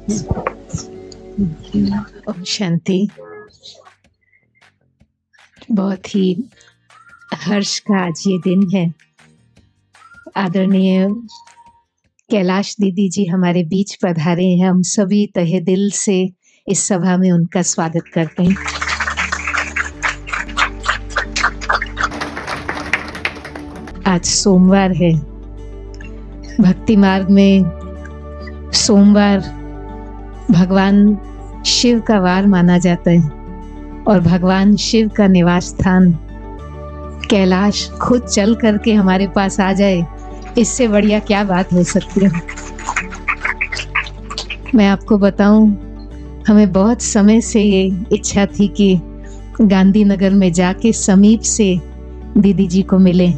ओम शांति। बहुत ही हर्ष का आज ये दिन है। आदरणीय कैलाश दीदी जी हमारे बीच पधारे हैं। हम सभी तहे दिल से इस सभा में उनका स्वागत करते हैं। आज सोमवार है। भक्ति मार्ग में सोमवार भगवान शिव का वार माना जाता है और भगवान शिव का निवास स्थान कैलाश खुद चल करके हमारे पास आ जाए, इससे बढ़िया क्या बात हो सकती है। मैं आपको बताऊं, हमें बहुत समय से ये इच्छा थी कि गांधीनगर में जाके समीप से दीदी जी को मिले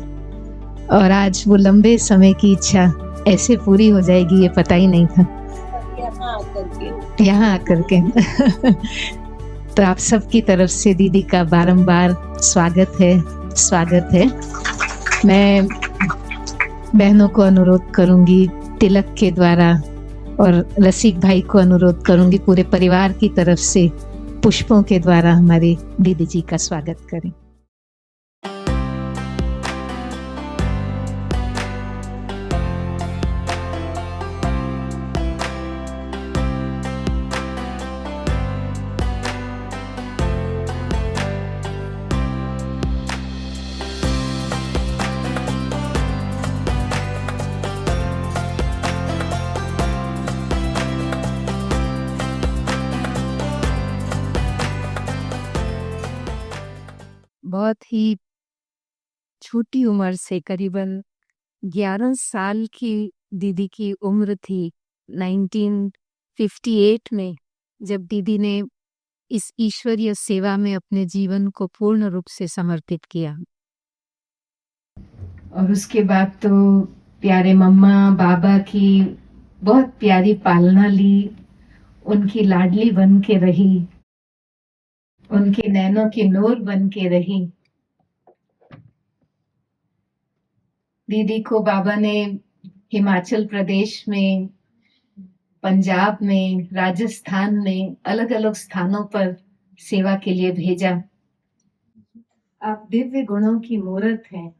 और आज वो लंबे समय की इच्छा ऐसे पूरी हो जाएगी ये पता ही नहीं था। यहाँ आकर के तो आप सबकी तरफ से दीदी का बारंबार स्वागत है। मैं बहनों को अनुरोध करूंगी तिलक के द्वारा और रसिक भाई को अनुरोध करूंगी पूरे परिवार की तरफ से पुष्पों के द्वारा हमारी दीदी जी का स्वागत करें। बहुत ही छोटी उम्र से, करीबन 11 साल की दीदी की उम्र थी 1958 में, जब दीदी ने इस ईश्वरीय सेवा में अपने जीवन को पूर्ण रूप से समर्पित किया। और उसके बाद तो प्यारे मम्मा बाबा की बहुत प्यारी पालना ली, उनकी लाडली बन के रही, उनके नैनों की नूर बन के रही। दीदी को बाबा ने हिमाचल प्रदेश में, पंजाब में, राजस्थान में अलग अलग स्थानों पर सेवा के लिए भेजा। आप दिव्य गुणों की मूर्त हैं।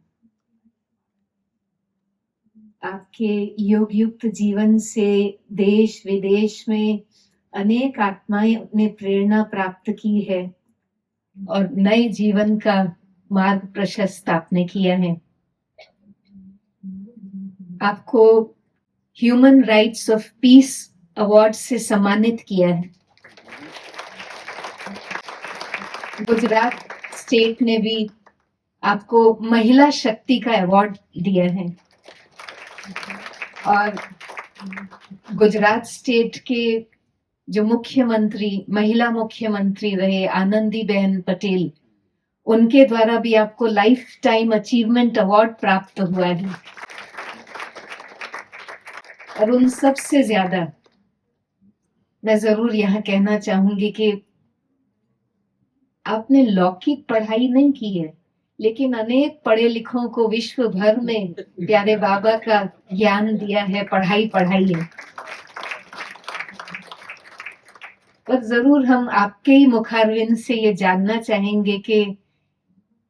आपके योग युक्त जीवन से देश विदेश में अनेक आत्माएं ने प्रेरणा प्राप्त की है और नए जीवन का मार्ग प्रशस्त आपने किया है। आपको human rights of peace award से सम्मानित किया है। गुजरात स्टेट ने भी आपको महिला शक्ति का अवार्ड दिया है और गुजरात स्टेट के जो मुख्यमंत्री, महिला मुख्यमंत्री रहे आनंदीबेन पटेल, उनके द्वारा भी आपको लाइफ टाइम अचीवमेंट अवार्ड प्राप्त हुआ है। और उन सब से ज्यादा मैं जरूर यहाँ कहना चाहूंगी कि आपने लौकिक पढ़ाई नहीं की है, लेकिन अनेक पढ़े लिखों को विश्व भर में प्यारे बाबा का ज्ञान दिया है, पढ़ाई है। और जरूर हम आपके ही मुखारविंद से ये जानना चाहेंगे कि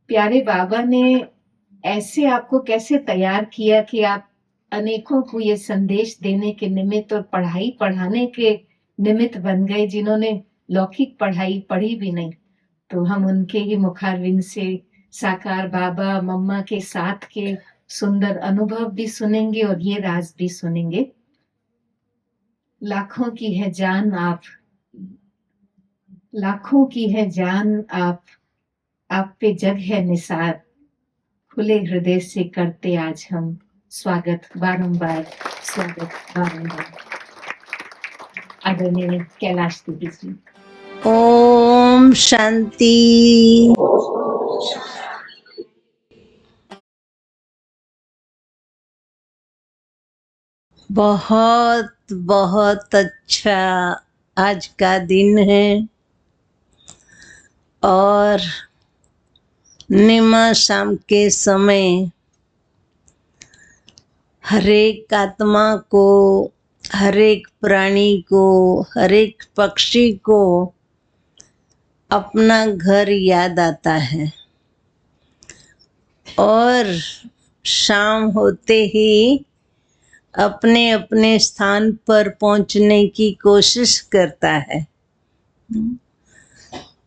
प्यारे बाबा ने ऐसे आपको कैसे तैयार किया कि आप अनेकों को ये संदेश देने के निमित्त और पढ़ाई पढ़ाने के निमित्त बन गए, जिन्होंने लौकिक पढ़ाई पढ़ी भी नहीं। तो हम उनके ही मुखारविंद से साकार बाबा मम्मा के साथ के सुंदर अनुभव भी सुनेंगे और ये राज भी सुनेंगे। लाखों की है जान आप, लाखों की है जान आप पे जग है निसार। खुले हृदय से करते आज हम स्वागत, बारंबार स्वागत, बारंबार। आदरणीय कैलाश दीदी जी। ओम शांति। बहुत बहुत अच्छा आज का दिन है और निमा शाम के समय हर एक आत्मा को हर एक प्राणी को, हर एक पक्षी को अपना घर याद आता है और शाम होते ही अपने अपने स्थान पर पहुंचने की कोशिश करता है।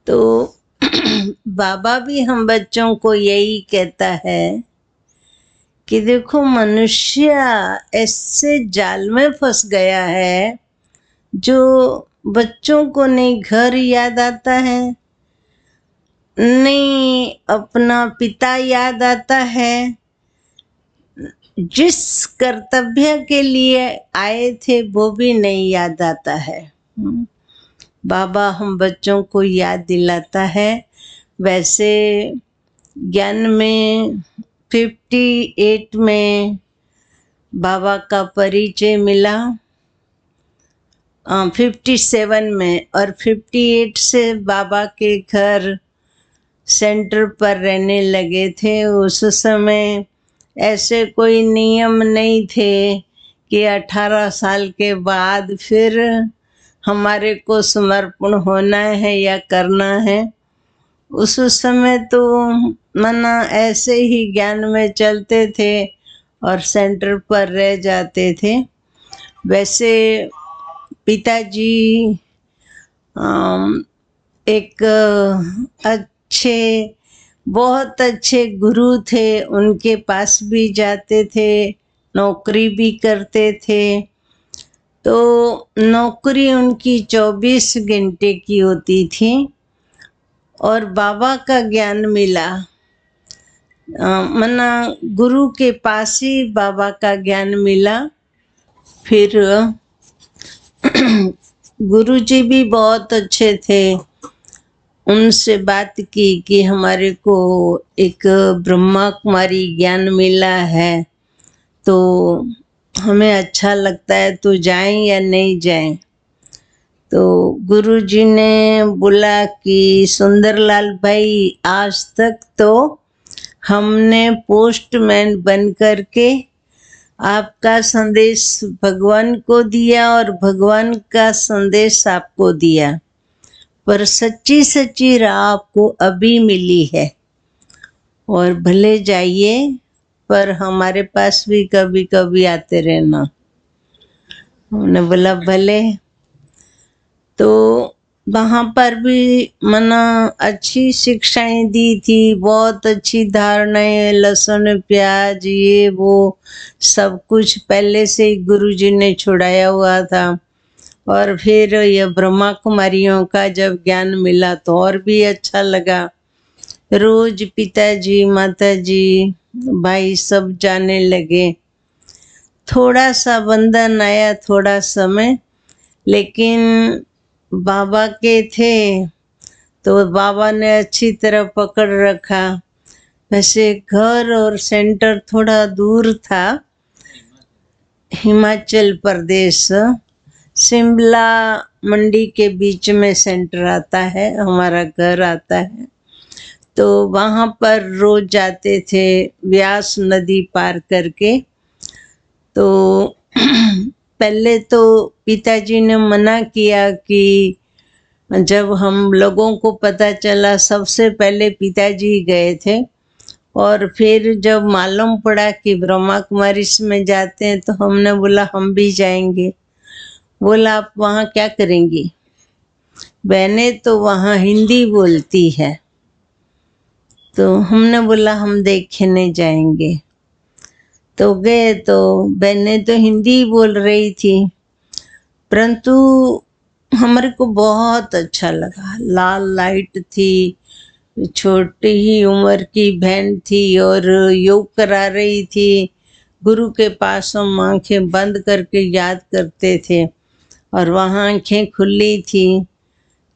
तो बाबा भी हम बच्चों को यही कहता है कि देखो, मनुष्य ऐसे जाल में फंस गया है जो बच्चों को नहीं घर याद आता है, नहीं अपना पिता याद आता है, जिस कर्तव्य के लिए आए थे वो भी नहीं याद आता है। बाबा हम बच्चों को याद दिलाता है। वैसे ज्ञान में 58 में बाबा का परिचय मिला, 57 में, और 58 से बाबा के घर सेंटर पर रहने लगे थे। उस समय ऐसे कोई नियम नहीं थे कि 18 साल के बाद फिर हमारे को समर्पण होना है या करना है। उस समय तो मना ऐसे ही ज्ञान में चलते थे और सेंटर पर रह जाते थे। वैसे पिताजी एक बहुत अच्छे गुरु थे, उनके पास भी जाते थे, नौकरी भी करते थे। तो नौकरी उनकी 24 घंटे की होती थी और बाबा का ज्ञान मिला, मना गुरु के पास ही बाबा का ज्ञान मिला। फिर गुरु जी भी बहुत अच्छे थे, उनसे बात की कि हमारे को एक ब्रह्मा कुमारी ज्ञान मिला है, तो हमें अच्छा लगता है, तो जाएं या नहीं जाएं। तो गुरु जी ने बोला कि सुंदरलाल भाई, आज तक तो हमने पोस्टमैन बन करके आपका संदेश भगवान को दिया और भगवान का संदेश आपको दिया, पर सच्ची सच्ची राह आपको अभी मिली है, और भले जाइए पर हमारे पास भी कभी कभी आते रहना। हमने बोला भले। तो वहाँ पर भी मना अच्छी शिक्षाएं दी थी, बहुत अच्छी धारणाएं, लहसुन प्याज ये वो सब कुछ पहले से ही गुरुजी ने छुड़ाया हुआ था। और फिर ये ब्रह्मा कुमारियों का जब ज्ञान मिला तो और भी अच्छा लगा। रोज पिताजी माताजी भाई सब जाने लगे। थोड़ा सा बंधन आया, थोड़ा समय, लेकिन बाबा के थे तो बाबा ने अच्छी तरह पकड़ रखा। वैसे घर और सेंटर थोड़ा दूर था, हिमाचल प्रदेश, शिमला मंडी के बीच में सेंटर आता है, हमारा घर आता है। तो वहाँ पर रोज जाते थे व्यास नदी पार करके। तो पहले तो पिताजी ने मना किया कि जब हम लोगों को पता चला, सबसे पहले पिताजी गए थे, और फिर जब मालूम पड़ा कि ब्रह्मा कुमारी में जाते हैं तो हमने बोला हम भी जाएंगे। बोला आप वहाँ क्या करेंगी? बहनें तो वहाँ हिंदी बोलती है। तो हमने बोला हम देखने जाएंगे। तो गए तो बहनें तो हिंदी बोल रही थी, परंतु हमारे को बहुत अच्छा लगा। लाल लाइट थी, छोटी ही उम्र की बहन थी और योग करा रही थी। गुरु के पास हम आंखें बंद करके याद करते थे और वहाँ आंखें खुली थी।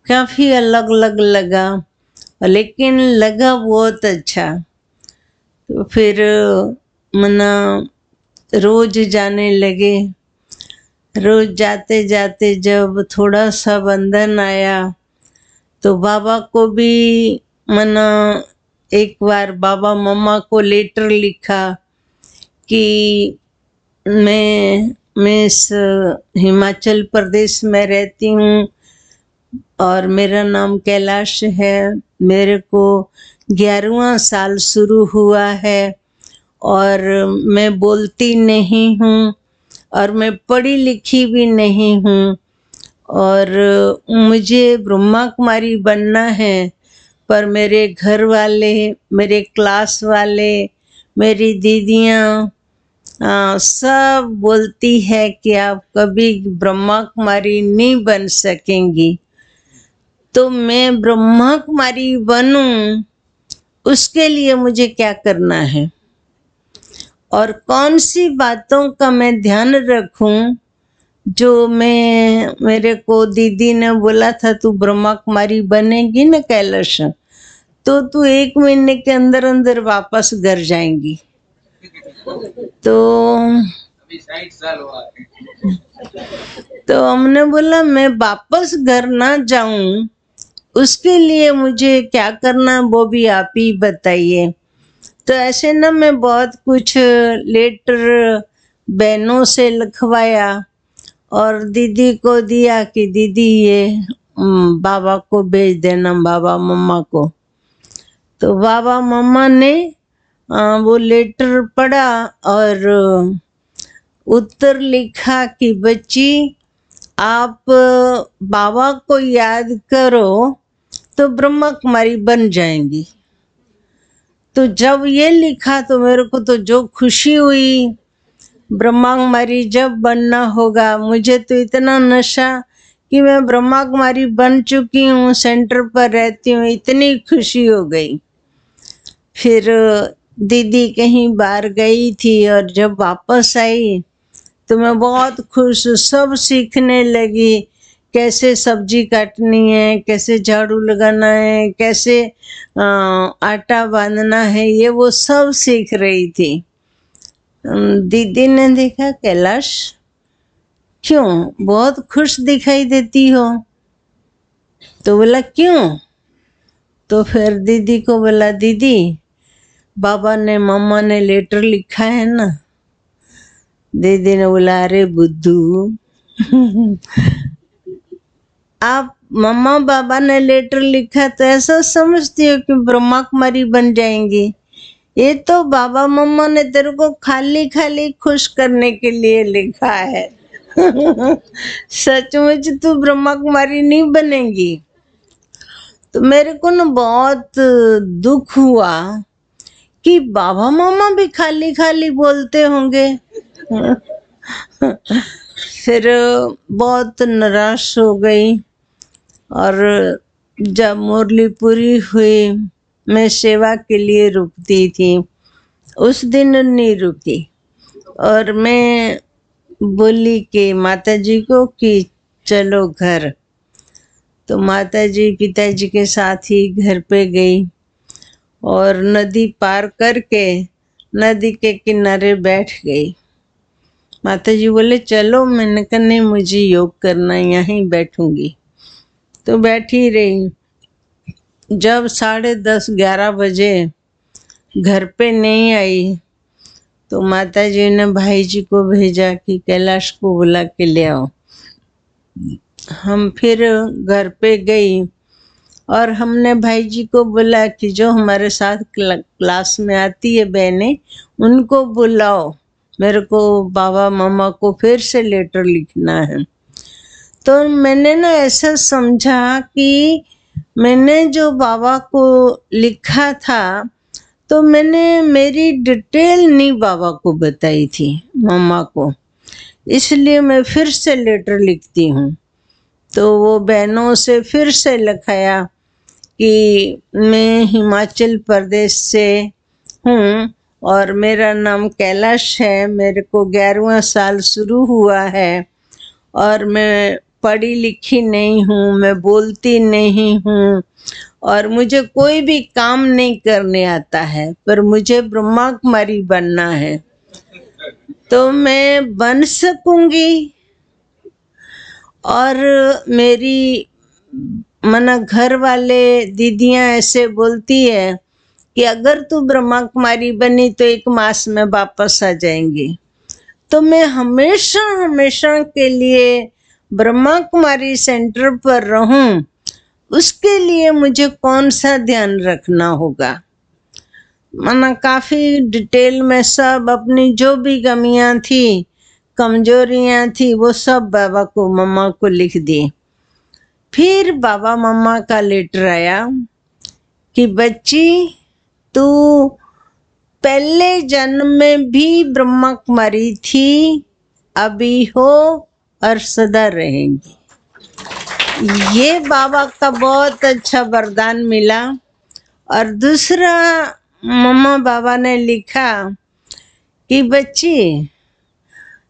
काफ़ी अलग अलग लगा, लेकिन लगा बहुत अच्छा। तो फिर मना रोज जाने लगे। रोज जाते जाते जब थोड़ा सा बंधन आया तो बाबा को भी मना एक बार बाबा मम्मा को लेटर लिखा कि मैं मैं इस हिमाचल प्रदेश में रहती हूँ और मेरा नाम कैलाश है। मेरे को 11वां साल शुरू हुआ है और मैं बोलती नहीं हूँ और मैं पढ़ी लिखी भी नहीं हूँ और मुझे ब्रह्मा कुमारी बनना है। पर मेरे घर वाले, मेरे क्लास वाले, मेरी दीदियाँ सब बोलती है कि आप कभी ब्रह्मा कुमारी नहीं बन सकेंगी। तो मैं ब्रह्मा कुमारी बनूं, उसके लिए मुझे क्या करना है और कौन सी बातों का मैं ध्यान रखूं। जो मेरे को दीदी ने बोला था तू ब्रह्मा कुमारी बनेगी ना कैलाश, तो तू 1 महीने के अंदर अंदर वापस घर जाएंगी। तो अभी 60 साल हुआ तो हमने बोला मैं वापस घर ना जाऊं, उसके लिए मुझे क्या करना वो भी आप ही बताइए। तो ऐसे ना मैं बहुत कुछ लेटर बहनों से लिखवाया और दीदी को दिया कि दीदी ये बाबा को भेज देना, बाबा मम्मा को। तो बाबा मम्मा ने वो लेटर पढ़ा और उत्तर लिखा कि बच्ची आप बाबा को याद करो तो ब्रह्मा कुमारी बन जाएंगी। तो जब ये लिखा तो मेरे को तो जो खुशी हुई, ब्रह्मा कुमारी जब बनना होगा। मुझे तो इतना नशा कि मैं ब्रह्मा कुमारी बन चुकी हूँ, सेंटर पर रहती हूँ, इतनी खुशी हो गई। फिर दीदी कहीं बाहर गई थी और जब वापस आई तो मैं बहुत खुश, सब सीखने लगी। कैसे सब्जी काटनी है, कैसे झाड़ू लगाना है, कैसे आटा बांधना है, ये वो सब सीख रही थी। दीदी ने देखा कैलाश क्यों बहुत खुश दिखाई देती हो? तो बोला क्यों? तो फिर दीदी को बोला दीदी बाबा ने मम्मा ने लेटर लिखा है ना। दीदी ने बोला अरे बुद्धू आप मम्मा बाबा ने लेटर लिखा तो ऐसा समझती हो कि ब्रह्मा कुमारी बन जाएंगी। ये तो बाबा मम्मा ने तेरे को खाली खाली खुश करने के लिए लिखा है सचमुच तू ब्रह्मा कुमारी नहीं बनेगी। तो मेरे को ना बहुत दुख हुआ कि बाबा मम्मा भी खाली खाली बोलते होंगे फिर बहुत निराश हो गई और जब मुरली पूरी हुई मैं सेवा के लिए रुकती थी, उस दिन नहीं रुकी और मैं बोली कि माताजी को कि चलो घर। तो माताजी पिताजी के साथ ही घर पे गई और नदी पार करके नदी के किनारे बैठ गई। माताजी बोले चलो, मैंने कहा नहीं मुझे योग करना है, यहीं बैठूंगी। तो बैठी रही। जब 10:30-11 बजे घर पे नहीं आई तो माताजी ने भाई जी को भेजा कि कैलाश को बुला के ले आओ। हम फिर घर पे गई और हमने भाई जी को बोला कि जो हमारे साथ क्लास में आती है बहनें उनको बुलाओ, मेरे को बाबा मम्मा को फिर से लेटर लिखना है। तो मैंने ना ऐसा समझा कि मैंने जो बाबा को लिखा था तो मैंने मेरी डिटेल नहीं बाबा को बताई थी, मम्मा को, इसलिए मैं फिर से लेटर लिखती हूँ। तो वो बहनों से फिर से लिखाया कि मैं हिमाचल प्रदेश से हूँ और मेरा नाम कैलाश है, मेरे को 11वां साल शुरू हुआ है और मैं पढ़ी लिखी नहीं हूँ, मैं बोलती नहीं हूँ और मुझे कोई भी काम नहीं करने आता है, पर मुझे ब्रह्मा कुमारी बनना है। तो मैं बन सकूंगी और मेरी मना घर वाले दीदियां ऐसे बोलती है कि अगर तू ब्रह्मा कुमारी बनी तो 1 मास में वापस आ जाएंगी। तो मैं हमेशा हमेशा के लिए ब्रह्मा कुमारी सेंटर पर रहूं, उसके लिए मुझे कौन सा ध्यान रखना होगा। माना काफी डिटेल में सब अपनी जो भी कमियां थी, कमजोरियां थी, वो सब बाबा को, मम्मा को लिख दी। फिर बाबा मम्मा का लेटर आया कि बच्ची, तू पहले जन्म में भी ब्रह्मा कुमारी थी, अभी हो और सदा रहेंगी। ये बाबा का बहुत अच्छा वरदान मिला। और दूसरा मम्मा बाबा ने लिखा कि बच्ची,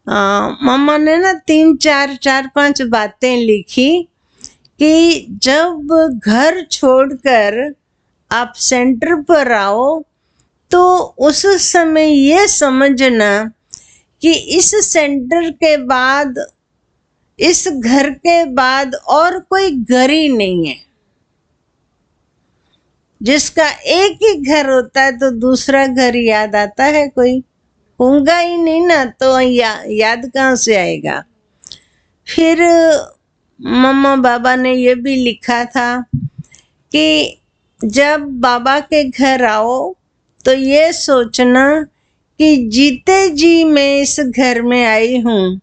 मम्मा ने ना चार पांच बातें लिखी कि जब घर छोड़कर आप सेंटर पर आओ तो उस समय ये समझना कि इस सेंटर के बाद, इस घर के बाद और कोई घर ही नहीं है। जिसका एक ही घर होता है तो दूसरा घर याद आता है? कोई होगा ही नहीं ना, तो याद कहाँ से आएगा। फिर मम्मा बाबा ने ये भी लिखा था कि जब बाबा के घर आओ तो ये सोचना कि जीते जी मैं इस घर में आई हूँ,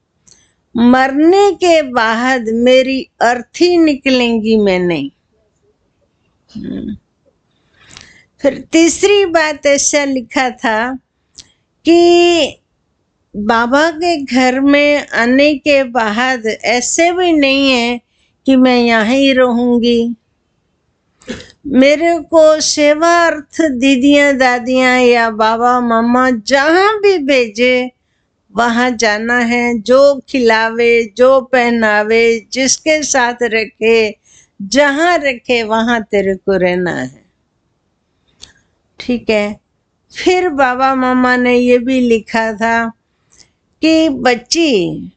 मरने के बाद मेरी अर्थी निकलेंगी मैं नहीं। फिर तीसरी बात ऐसा लिखा था कि बाबा के घर में आने के बाद ऐसे भी नहीं है कि मैं यहाँ ही रहूंगी। मेरे को सेवा अर्थ दीदियां दादियां या बाबा मम्मा जहाँ भी भेजे वहां जाना है। जो खिलावे, जो पहनावे, जिसके साथ रखे, जहाँ रखे वहां तेरे को रहना है। ठीक है। फिर बाबा मम्मा ने ये भी लिखा था कि बच्ची,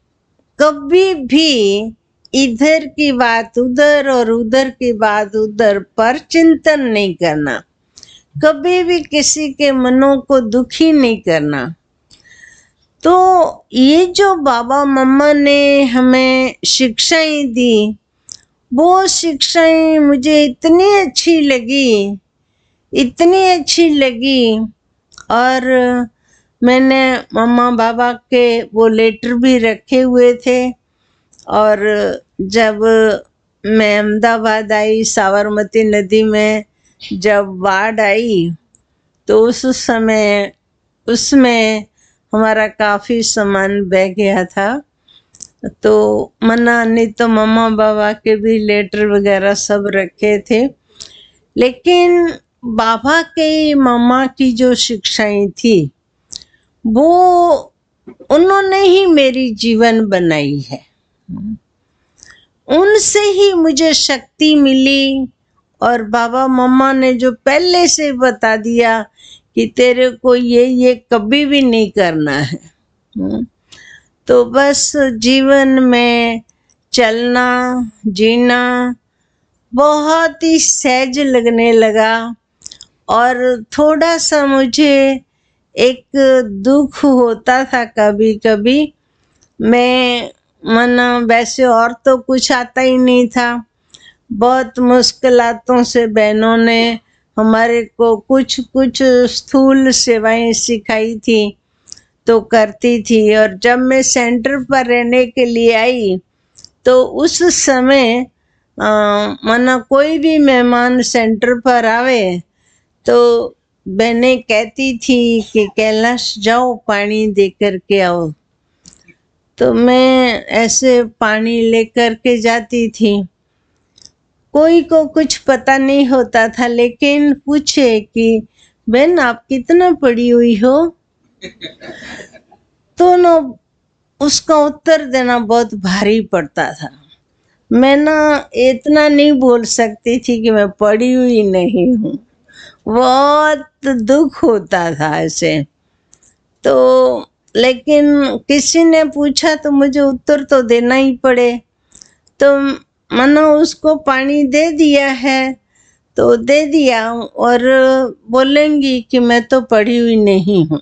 कभी भी इधर की बात उधर और उधर की बात उधर पर चिंतन नहीं करना, कभी भी किसी के मनों को दुखी नहीं करना। तो ये जो बाबा मम्मा ने हमें शिक्षाएं दी, वो शिक्षाएं मुझे इतनी अच्छी लगी, इतनी अच्छी लगी। और मैंने मम्मा बाबा के वो लेटर भी रखे हुए थे। और जब मैं अहमदाबाद आई, साबरमती नदी में जब बाढ़ आई तो उस समय उसमें हमारा काफ़ी सामान बह गया था। तो मना नहीं तो मम्मा बाबा के भी लेटर वगैरह सब रखे थे। लेकिन बाबा के मम्मा की जो शिक्षाएं थी वो उन्होंने ही मेरी जीवन बनाई है। उनसे ही मुझे शक्ति मिली। और बाबा मम्मा ने जो पहले से बता दिया कि तेरे को ये कभी भी नहीं करना है, तो बस जीवन में चलना जीना बहुत ही सहज लगने लगा। और थोड़ा सा मुझे एक दुख होता था कभी कभी। मैं मना वैसे और तो कुछ आता ही नहीं था। बहुत मुश्किलातों से बहनों ने हमारे को कुछ कुछ स्थूल सेवाएं सिखाई थी तो करती थी। और जब मैं सेंटर पर रहने के लिए आई तो उस समय मना कोई भी मेहमान सेंटर पर आवे तो बहनें कहती थी कि कैलाश जाओ पानी दे कर के आओ। तो मैं ऐसे पानी लेकर के जाती थी। कोई को कुछ पता नहीं होता था, लेकिन पूछे कि बहन आप कितना पढ़ी हुई हो, तो ना उसका उत्तर देना बहुत भारी पड़ता था। मैं ना इतना नहीं बोल सकती थी कि मैं पढ़ी हुई नहीं हूँ, बहुत दुख होता था ऐसे। तो लेकिन किसी ने पूछा तो मुझे उत्तर तो देना ही पड़े। तो मना उसको पानी दे दिया है तो दे दिया, और बोलेंगी कि मैं तो पढ़ी हुई नहीं हूँ।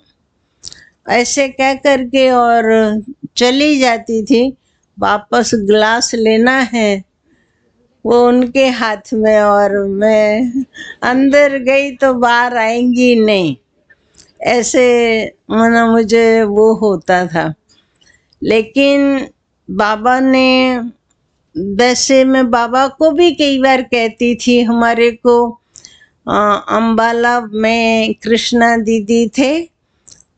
ऐसे कह करके और चली जाती थी। वापस ग्लास लेना है वो उनके हाथ में, और मैं अंदर गई तो बाहर आएंगी नहीं, ऐसे माना मुझे वो होता था। लेकिन बाबा ने, वैसे मैं बाबा को भी कई बार कहती थी, हमारे को अम्बाला में कृष्णा दीदी थे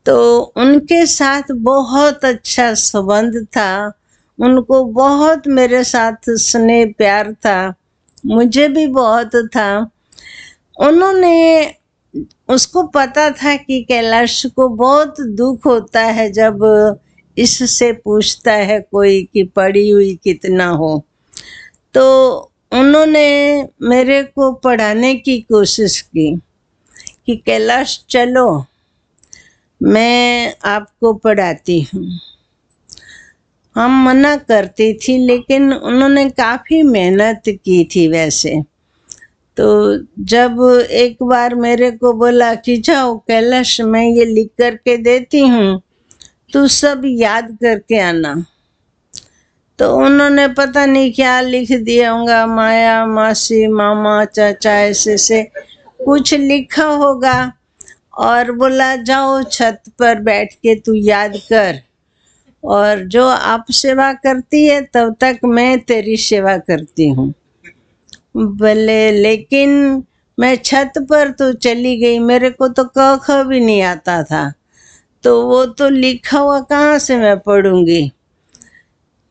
तो उनके साथ बहुत अच्छा संबंध था, उनको बहुत मेरे साथ स्नेह प्यार था, मुझे भी बहुत था। उन्होंने, उसको पता था कि कैलाश को बहुत दुख होता है जब इससे पूछता है कोई कि पढ़ी हुई कितना हो, तो उन्होंने मेरे को पढ़ाने की कोशिश की कि कैलाश चलो मैं आपको पढ़ाती हूँ। हम मना करती थी लेकिन उन्होंने काफ़ी मेहनत की थी वैसे। तो जब एक बार मेरे को बोला कि जाओ कैलाश मैं ये लिख करके देती हूँ, तू सब याद करके आना, तो उन्होंने पता नहीं क्या लिख दिया होगा, माया मासी मामा चाचा ऐसे से कुछ लिखा होगा, और बोला जाओ छत पर बैठ के तू याद कर, और जो आप सेवा करती है तब तक मैं तेरी सेवा करती हूँ। भले, लेकिन मैं छत पर तो चली गई, मेरे को तो क ख भी नहीं आता था, तो वो तो लिखा हुआ कहाँ से मैं पढ़ूंगी।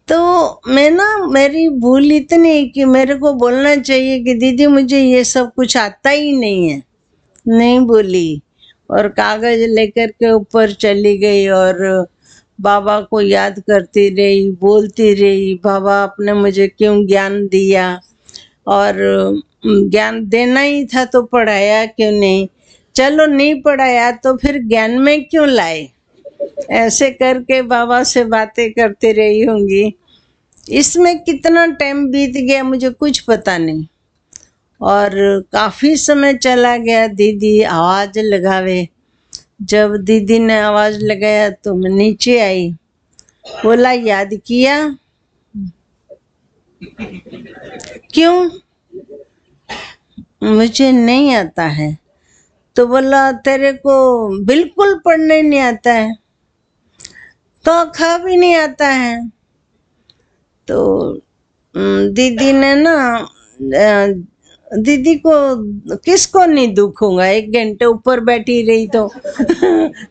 तो मैं ना, मेरी भूल इतनी कि मेरे को बोलना चाहिए कि दीदी मुझे ये सब कुछ आता ही नहीं है, नहीं बोली, और कागज लेकर के ऊपर चली गई और बाबा को याद करती रही, बोलती रही, बाबा आपने मुझे क्यों ज्ञान दिया, और ज्ञान देना ही था तो पढ़ाया क्यों नहीं, चलो नहीं पढ़ाया तो फिर ज्ञान में क्यों लाए, ऐसे करके बाबा से बातें करती रही होंगी। इसमें कितना टाइम बीत गया मुझे कुछ पता नहीं, और काफ़ी समय चला गया। दीदी आवाज़ लगावे, जब दीदी ने आवाज़ लगाया तो मैं नीचे आई, बोला याद किया, क्यों, मुझे नहीं आता है, तो बोला तेरे को बिल्कुल पढ़ने नहीं आता है, तो खा भी नहीं आता है। तो दीदी ने ना, दीदी को किसको नहीं दुख होगा, 1 घंटे ऊपर बैठी रही तो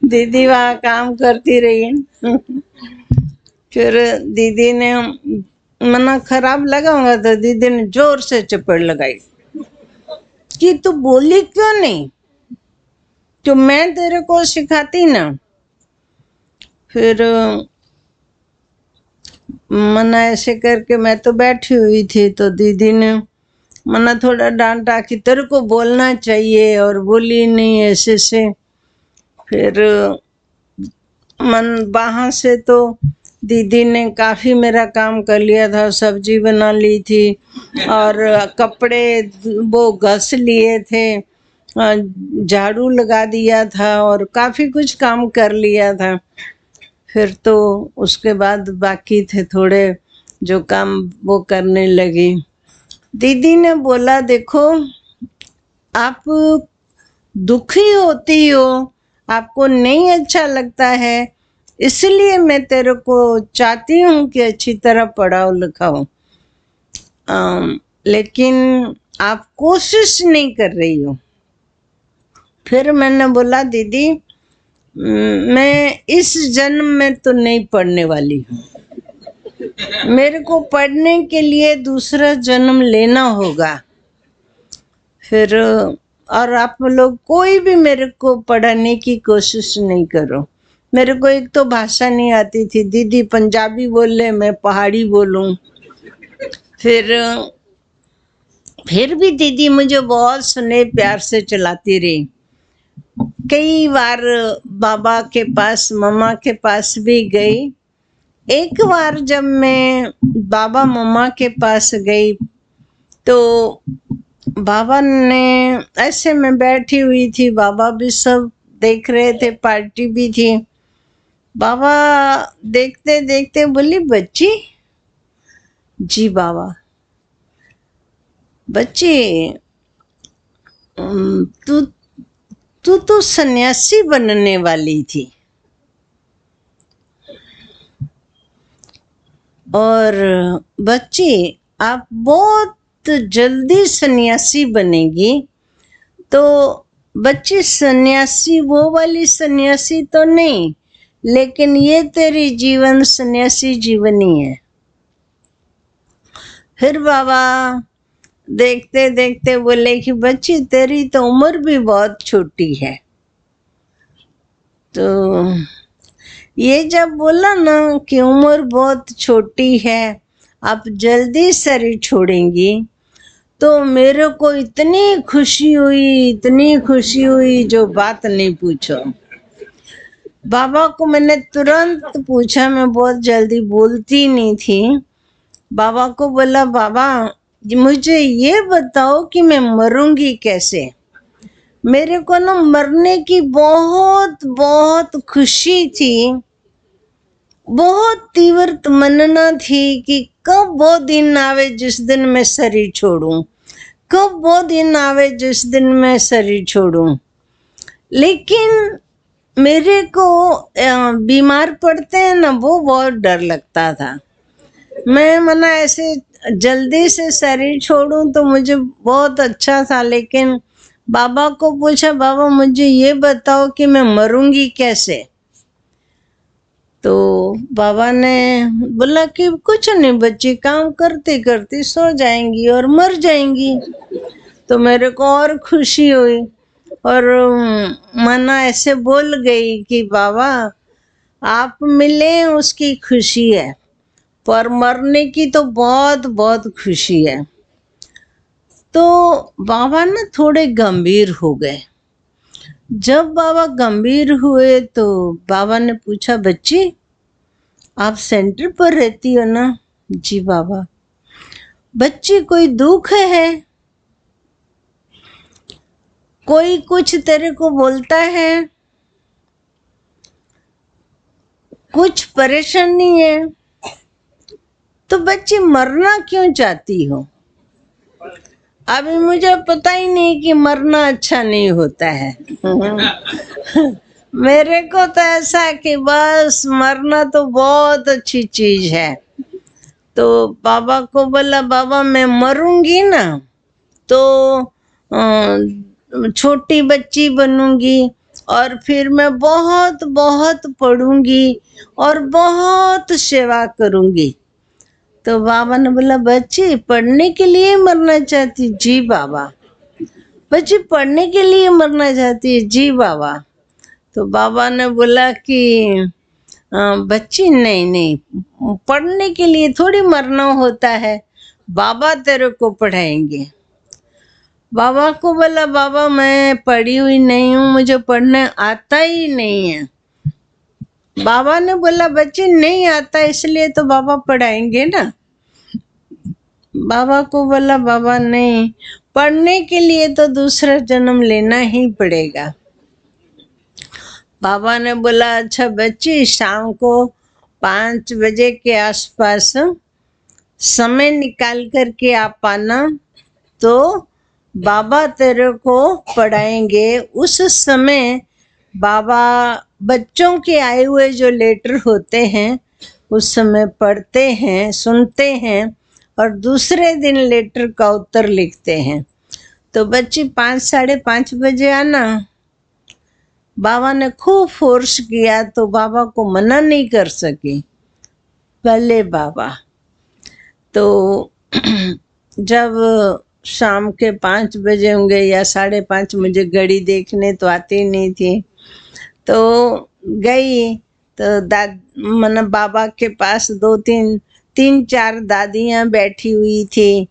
दीदी वहाँ काम करती रही। फिर दीदी ने मना खराब लगा होगा तो दीदी ने जोर से चपेट लगाई कि तू बोली क्यों नहीं, तो मैं तेरे को सिखाती ना। फिर मना ऐसे करके, मैं तो बैठी हुई थी, तो दीदी ने मना थोड़ा डांटा कि तेरे को बोलना चाहिए, और बोली नहीं ऐसे से। फिर मन वहाँ से तो दीदी ने काफ़ी मेरा काम कर लिया था, सब्जी बना ली थी और कपड़े वो घस लिए थे, झाड़ू लगा दिया था और काफ़ी कुछ काम कर लिया था। फिर तो उसके बाद बाकी थे थोड़े जो काम वो करने लगी। दीदी ने बोला देखो आप दुखी होती हो, आपको नहीं अच्छा लगता है, इसलिए मैं तेरे को चाहती हूँ कि अच्छी तरह पढ़ाओ लिखाओ, लेकिन आप कोशिश नहीं कर रही हो। फिर मैंने बोला दीदी मैं इस जन्म में तो नहीं पढ़ने वाली हूँ, मेरे को पढ़ने के लिए दूसरा जन्म लेना होगा। फिर और आप लोग कोई भी मेरे को पढ़ाने की कोशिश नहीं करो। मेरे को एक तो भाषा नहीं आती थी, दीदी पंजाबी बोले मैं पहाड़ी बोलूं। फिर भी दीदी मुझे बहुत स्नेह प्यार से चलाती रही। कई बार बाबा के पास मम्मा के पास भी गई। एक बार जब मैं बाबा मम्मा के पास गई तो बाबा ने, ऐसे मैं बैठी हुई थी, बाबा भी सब देख रहे थे, पार्टी भी थी, बाबा देखते देखते बोली, बच्ची। जी बाबा। बच्ची, तू तू तो सन्यासी बनने वाली थी और बच्ची आप बहुत जल्दी सन्यासी बनेगी। तो बच्ची सन्यासी वो वाली सन्यासी तो नहीं, लेकिन ये तेरी जीवन सन्यासी जीवनी है। फिर बाबा देखते देखते बोले कि बच्ची तेरी तो उम्र भी बहुत छोटी है। तो ये जब बोला ना कि उम्र बहुत छोटी है, आप जल्दी शरीर छोड़ेंगी, तो मेरे को इतनी खुशी हुई, इतनी खुशी हुई जो बात नहीं पूछो। बाबा को मैंने तुरंत पूछा, मैं बहुत जल्दी बोलती नहीं थी। बाबा को बोला, बाबा मुझे ये बताओ कि मैं मरूंगी कैसे। मेरे को ना मरने की बहुत बहुत खुशी थी, बहुत तीव्र तमन्ना थी कि कब वो दिन आवे जिस दिन मैं शरीर छोड़ूं, कब वो दिन आवे जिस दिन मैं शरीर छोड़ूं। लेकिन मेरे को बीमार पड़ते हैं ना, वो बहुत डर लगता था। मैं मना ऐसे जल्दी से शरीर छोड़ूं तो मुझे बहुत अच्छा था, लेकिन बाबा को पूछा, बाबा मुझे ये बताओ कि मैं मरूंगी कैसे। तो बाबा ने बोला कि कुछ नहीं बच्ची, काम करते करते सो जाएंगी और मर जाएंगी। तो मेरे को और खुशी हुई और मना ऐसे बोल गई कि बाबा आप मिले उसकी खुशी है, पर मरने की तो बहुत बहुत खुशी है। तो बाबा ना थोड़े गंभीर हो गए। जब बाबा गंभीर हुए तो बाबा ने पूछा, बच्ची आप सेंटर पर रहती हो ना। जी बाबा। बच्ची कोई दुख है, कोई कुछ तेरे को बोलता है, कुछ परेशानी है, तो बच्ची मरना क्यों चाहती हो। अभी मुझे पता ही नहीं कि मरना अच्छा नहीं होता है। मेरे को तो ऐसा कि बस मरना तो बहुत अच्छी चीज है। तो बाबा को बोला, बाबा मैं मरूंगी ना तो छोटी बच्ची बनूंगी और फिर मैं बहुत बहुत पढ़ूंगी और बहुत सेवा करूंगी। तो बाबा ने बोला, बच्ची पढ़ने के लिए मरना चाहती। जी बाबा। बच्ची पढ़ने के लिए मरना चाहती है। जी बाबा। तो बाबा ने बोला कि बच्ची नहीं नहीं, पढ़ने के लिए थोड़ी मरना होता है, बाबा तेरे को पढ़ाएंगे। बाबा को बोला, बाबा मैं पढ़ी हुई नहीं हूँ, मुझे पढ़ने आता ही नहीं है। बाबा ने बोला, बच्ची नहीं आता इसलिए तो बाबा पढ़ाएंगे ना। बाबा को बोला, बाबा नहीं, पढ़ने के लिए तो दूसरा जन्म लेना ही पड़ेगा। बाबा ने बोला, अच्छा बच्ची शाम को 5 बजे के आसपास समय निकाल करके आप आना, तो बाबा तेरे को पढ़ाएंगे। उस समय बाबा बच्चों के आए हुए जो लेटर होते हैं उस समय पढ़ते हैं, सुनते हैं और दूसरे दिन लेटर का उत्तर लिखते हैं। तो बच्ची 5 साढ़े 5 बजे आना। बाबा ने खूब फोर्स किया तो बाबा को मना नहीं कर सके। भले बाबा। तो जब शाम के 5 बजे होंगे या 5:30, मुझे घड़ी देखने तो आती नहीं थी, तो गई तो मतलब बाबा के पास 3-4 दादियां बैठी हुई थी।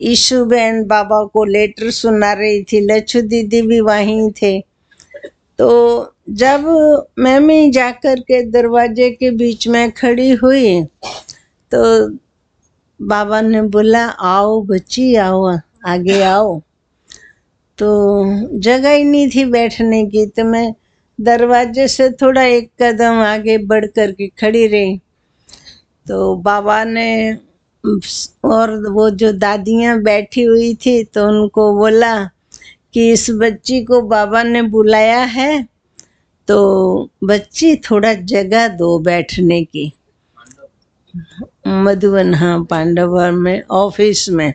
ईशु बहन बाबा को लेटर सुना रही थी, लच्छू दीदी भी वहीं थे। तो जब मैं भी जाकर के दरवाजे के बीच में खड़ी हुई तो बाबा ने बोला, आओ बच्ची आओ, आगे आओ। तो जगह ही नहीं थी बैठने की, तो मैं दरवाजे से थोड़ा एक कदम आगे बढ़ कर के खड़ी रही। तो बाबा ने और वो जो दादियाँ बैठी हुई थी तो उनको बोला कि इस बच्ची को बाबा ने बुलाया है, तो बच्ची थोड़ा जगह दो बैठने की। मधुबन, हाँ, पांडवर में ऑफिस में।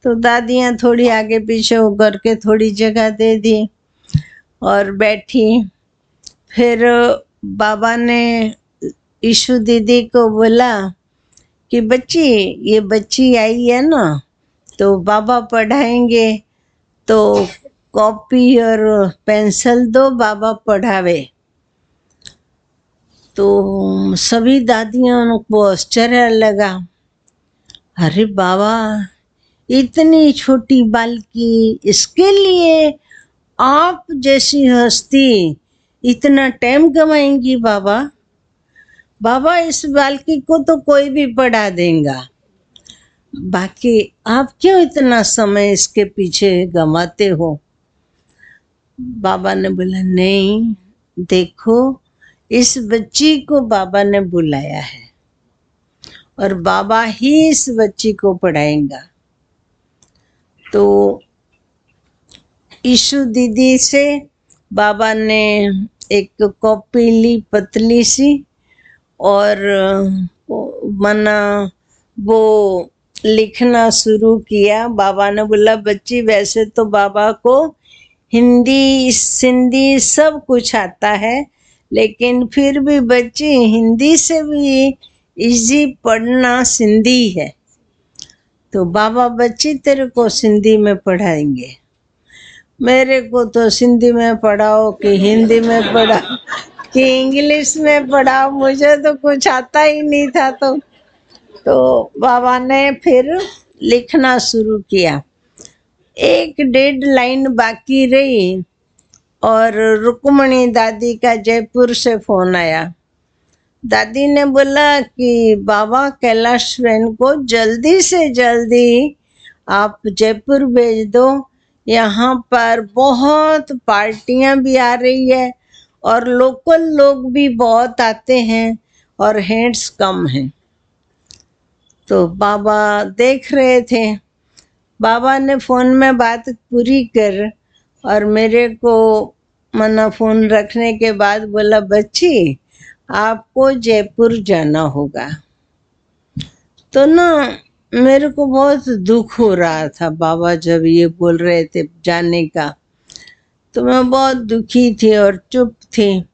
तो दादियाँ थोड़ी आगे पीछे होकर के थोड़ी जगह दे दी और बैठी। फिर बाबा ने ईशु दीदी को बोला कि बच्ची, ये बच्ची आई है ना, तो बाबा पढ़ाएंगे, तो कॉपी और पेंसिल दो, बाबा पढ़ावे। तो सभी दादियों को आश्चर्य लगा, अरे बाबा, इतनी छोटी बालकी, इसके लिए आप जैसी हस्ती इतना टाइम गवाएंगी बाबा? बाबा, इस बालकी को तो कोई भी पढ़ा देगा, बाकी आप क्यों इतना समय इसके पीछे गंवाते हो? बाबा ने बोला, नहीं, देखो, इस बच्ची को बाबा ने बुलाया है और बाबा ही इस बच्ची को पढ़ाएगा। तो ईशु दीदी से बाबा ने एक कॉपी ली पतली सी और मना वो लिखना शुरू किया। बाबा ने बोला, बच्ची, वैसे तो बाबा को हिंदी सिंधी सब कुछ आता है, लेकिन फिर भी बच्ची, हिंदी से भी इजी पढ़ना सिंधी है, तो बाबा बच्ची तेरे को सिंधी में पढ़ाएंगे। मेरे को तो सिंधी में पढ़ाओ कि हिंदी में पढ़ाओ कि इंग्लिश में पढ़ाओ, मुझे तो कुछ आता ही नहीं था। तो बाबा ने फिर लिखना शुरू किया। एक डेढ़ लाइन बाकी रही और रुक्मणी दादी का जयपुर से फोन आया। दादी ने बोला कि बाबा कैलाश बहन को जल्दी से जल्दी आप जयपुर भेज दो, यहाँ पर बहुत पार्टियां भी आ रही है और लोकल लोग भी बहुत आते हैं और हेड्स कम हैं। तो बाबा देख रहे थे। बाबा ने फोन में बात पूरी कर और मेरे को मना फोन रखने के बाद बोला, बच्ची, आपको जयपुर जाना होगा। तो ना मेरे को बहुत दुख हो रहा था बाबा जब ये बोल रहे थे जाने का, तो मैं बहुत दुखी थी और चुप थी।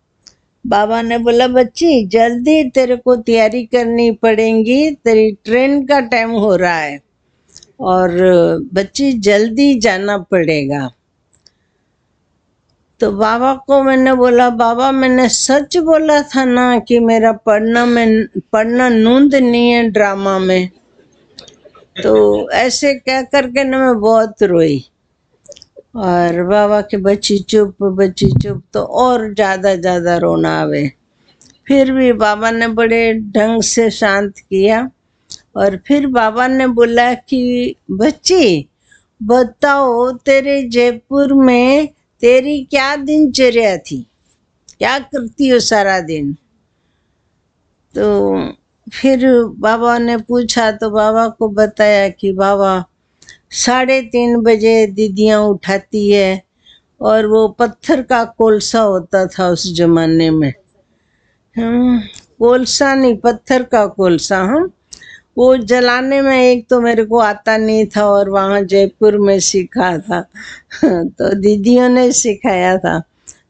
बाबा ने बोला, बच्ची, जल्दी तेरे को तैयारी करनी पड़ेगी, तेरी ट्रेन का टाइम हो रहा है और बच्ची जल्दी जाना पड़ेगा। तो बाबा को मैंने बोला, बाबा, मैंने सच बोला था ना कि मेरा पढ़ना नूंद नहीं है ड्रामा में। तो ऐसे कह करके ना मैं बहुत रोई और बाबा के बच्ची चुप, बच्ची चुप, तो और ज्यादा रोना आवे। फिर भी बाबा ने बड़े ढंग से शांत किया और फिर बाबा ने बोला कि बच्ची, बताओ, तेरे जयपुर में तेरी क्या दिनचर्या थी, क्या करती हो सारा दिन? तो फिर बाबा ने पूछा तो बाबा को बताया कि बाबा 3:30 बजे दीदियाँ उठाती है और वो पत्थर का कोलसा होता था उस जमाने में, कोलसा नहीं, पत्थर का कोलसा, हम वो जलाने में एक तो मेरे को आता नहीं था और वहाँ जयपुर में सीखा था तो दीदियों ने सिखाया था।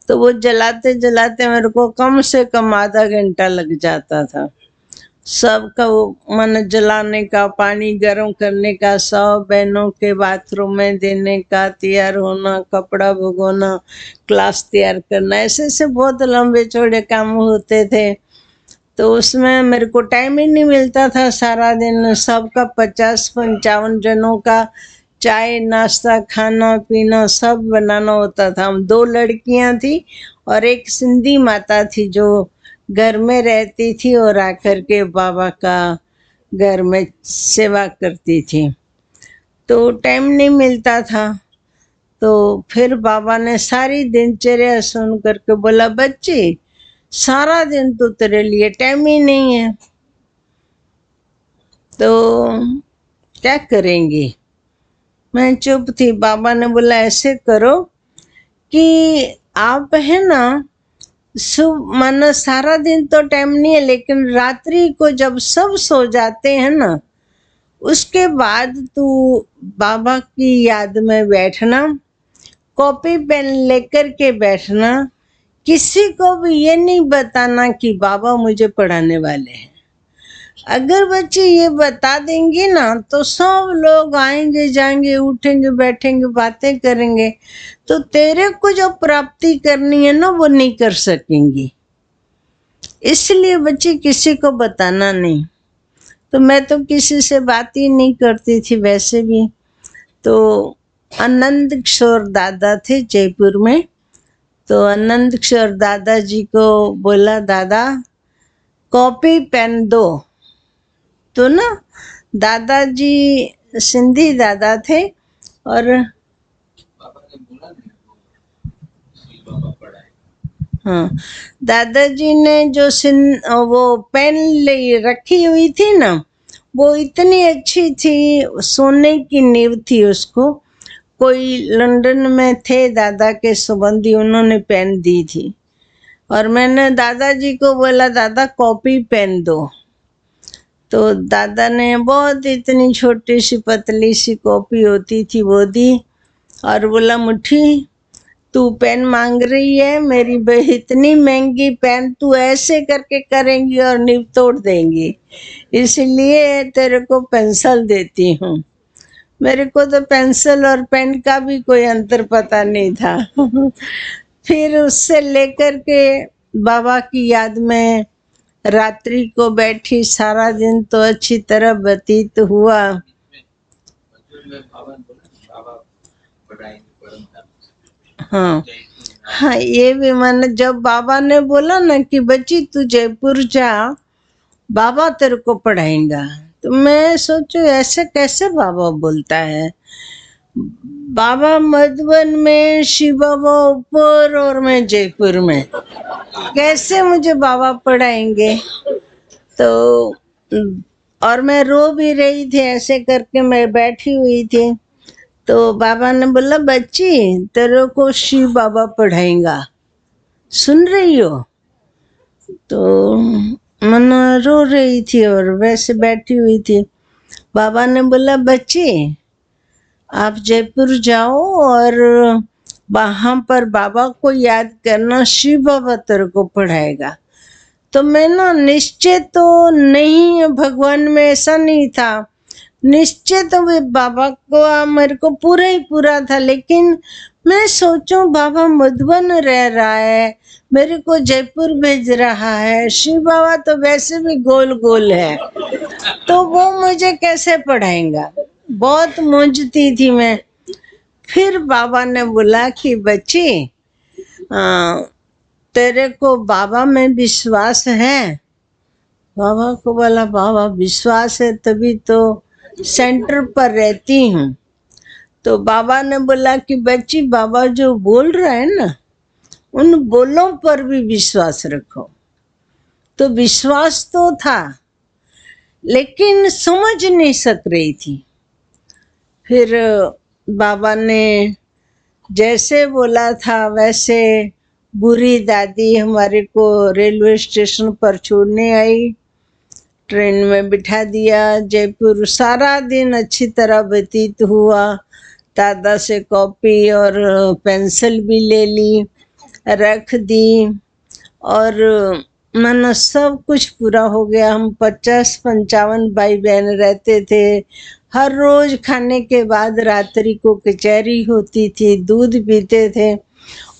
तो वो जलाते जलाते मेरे को कम से कम आधा घंटा लग जाता था। सबका वो मन जलाने का, पानी गर्म करने का, सब बहनों के बाथरूम में देने का, तैयार होना, कपड़ा भगोना, क्लास तैयार करना, ऐसे ऐसे बहुत लंबे चौड़े काम होते थे। तो उसमें मेरे को टाइम ही नहीं मिलता था। सारा दिन सबका 50-55 जनों का चाय नाश्ता खाना पीना सब बनाना होता था। हम 2 लड़कियां थी और एक सिंधी माता थी जो घर में रहती थी और आकर के बाबा का घर में सेवा करती थी। तो टाइम नहीं मिलता था। तो फिर बाबा ने सारी दिनचर्या सुन करके बोला, बच्ची सारा दिन तो तेरे लिए टाइम ही नहीं है, तो क्या करेंगी। मैं चुप थी। बाबा ने बोला, ऐसे करो कि आप है ना माना सारा दिन तो टाइम नहीं है, लेकिन रात्रि को जब सब सो जाते हैं ना, उसके बाद तू बाबा की याद में बैठना, कॉपी पेन लेकर के बैठना, किसी को भी ये नहीं बताना कि बाबा मुझे पढ़ाने वाले हैं। अगर बच्चे ये बता देंगे ना तो सब लोग आएंगे जाएंगे, उठेंगे बैठेंगे, बातें करेंगे, तो तेरे को जो प्राप्ति करनी है ना वो नहीं कर सकेंगी। इसलिए बच्चे किसी को बताना नहीं। तो मैं तो किसी से बात ही नहीं करती थी वैसे भी। तो आनंद किशोर दादा थे जयपुर में, तो आनंद किशोर दादाजी को बोला, दादा कॉपी पेन दो। तो ना दादाजी सिंधी दादा थे, और पापा ने बोला नहीं शिव बाबा पढ़ाए। हाँ, दादाजी ने जो वो पेन ले रखी हुई थी ना, वो इतनी अच्छी थी, सोने की नींव थी उसको। कोई लंदन में थे दादा के संबंधी, उन्होंने पेन दी थी, और मैंने दादाजी को बोला, दादा कॉपी पेन दो। तो दादा ने बहुत इतनी छोटी सी पतली सी कॉपी होती थी वो दी, और बोला, मुट्ठी तू पेन मांग रही है, मेरी इतनी महंगी पेन तू ऐसे करके करेंगी और नींव तोड़ देंगी, इसलिए तेरे को पेंसिल देती हूँ। मेरे को तो पेंसिल और पेन का भी कोई अंतर पता नहीं था। फिर उससे लेकर के बाबा की याद में रात्रि को बैठी, सारा दिन तो अच्छी तरह व्यतीत हुआ। मजदूर में बाबा ने बोला बाबा पढ़ाएंगे परम धाम। हाँ हाँ, ये भी मैंने, जब बाबा ने बोला ना कि बच्ची तू जयपुर जा, बाबा तेरे को पढ़ाएगा, तो मैं सोचू ऐसे कैसे बाबा बोलता है। बाबा मधुबन में, शिव बाबा ऊपर, और मैं जयपुर में, कैसे मुझे बाबा पढ़ाएंगे। तो और मैं रो भी रही थी, ऐसे करके मैं बैठी हुई थी। तो बाबा ने बोला, बच्ची तेरे को शिव बाबा पढ़ाएगा, सुन रही हो। तो मैं रो रही थी और वैसे बैठी हुई थी। बाबा ने बोला, बच्ची आप जयपुर जाओ और वहां पर बाबा को याद करना, शिव बाबा तेरे को पढ़ाएगा। तो मैं ना, निश्चय तो नहीं भगवान में ऐसा नहीं था, निश्चय तो बाबा को मेरे को पूरा ही पूरा था, लेकिन मैं सोचूं बाबा मधुबन रह रहा है, मेरे को जयपुर भेज रहा है, शिव बाबा तो वैसे भी गोल गोल है, तो वो मुझे कैसे पढ़ाएगा। बहुत मूंझती थी मैं। फिर बाबा ने बोला कि बच्ची तेरे को बाबा में विश्वास है। बाबा को बोला, बाबा विश्वास है तभी तो सेंटर पर रहती हूँ। तो बाबा ने बोला कि बच्ची बाबा जो बोल रहा है ना, उन बोलों पर भी विश्वास रखो। तो विश्वास तो था, लेकिन समझ नहीं सक रही थी। फिर बाबा ने जैसे बोला था वैसे बुरी दादी हमारे को रेलवे स्टेशन पर छोड़ने आई, ट्रेन में बिठा दिया। जयपुर सारा दिन अच्छी तरह व्यतीत हुआ। दादा से कॉपी और पेंसिल भी ले ली, रख दी, और मानो सब कुछ पूरा हो गया। हम 50-55 भाई बहन रहते थे। हर रोज खाने के बाद रात्रि को कचहरी होती थी, दूध पीते थे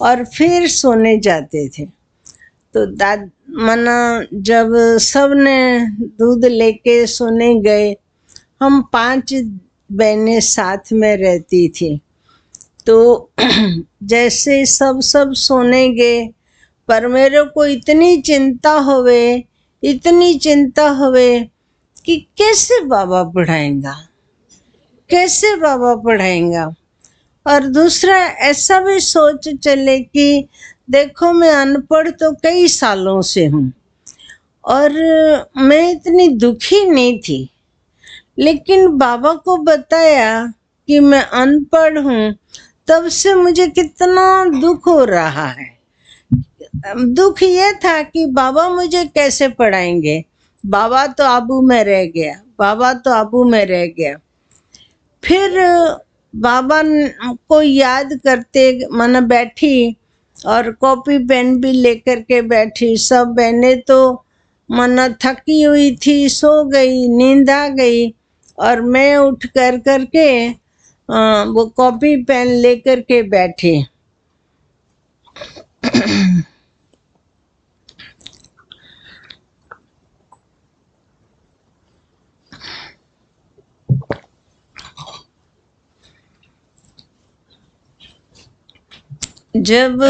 और फिर सोने जाते थे। तो मना जब सब ने दूध लेके सोने गए, हम 5 बहनें साथ में रहती थी। तो जैसे सब सोने गए, पर मेरे को इतनी चिंता होवे कि कैसे बाबा पढ़ाएगा, कैसे बाबा पढ़ाएगा। और दूसरा ऐसा भी सोच चले कि देखो मैं अनपढ़ तो कई सालों से हूँ और मैं इतनी दुखी नहीं थी, लेकिन बाबा को बताया कि मैं अनपढ़ हूँ, तब से मुझे कितना दुख हो रहा है। दुख ये था कि बाबा मुझे कैसे पढ़ाएंगे, बाबा तो आबू में रह गया, बाबा तो आबू में रह गया। फिर बाबा को याद करते मन बैठी और कॉपी पेन भी लेकर के बैठी। सब बहनें तो मन थकी हुई थी, सो गई, नींद आ गई, और मैं उठ कर करके वो कॉपी पेन लेकर के बैठी। जब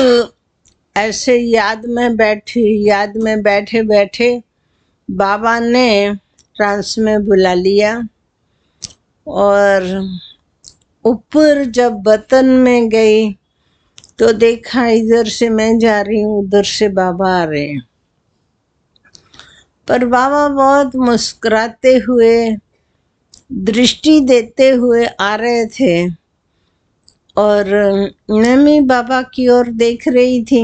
ऐसे याद में बैठे बैठे बाबा ने ट्रांस में बुला लिया, और ऊपर जब वतन में गई तो देखा इधर से मैं जा रही हूँ, उधर से बाबा आ रहे हैं। पर बाबा बहुत मुस्कुराते हुए, दृष्टि देते हुए आ रहे थे, और मैं भी बाबा की ओर देख रही थी।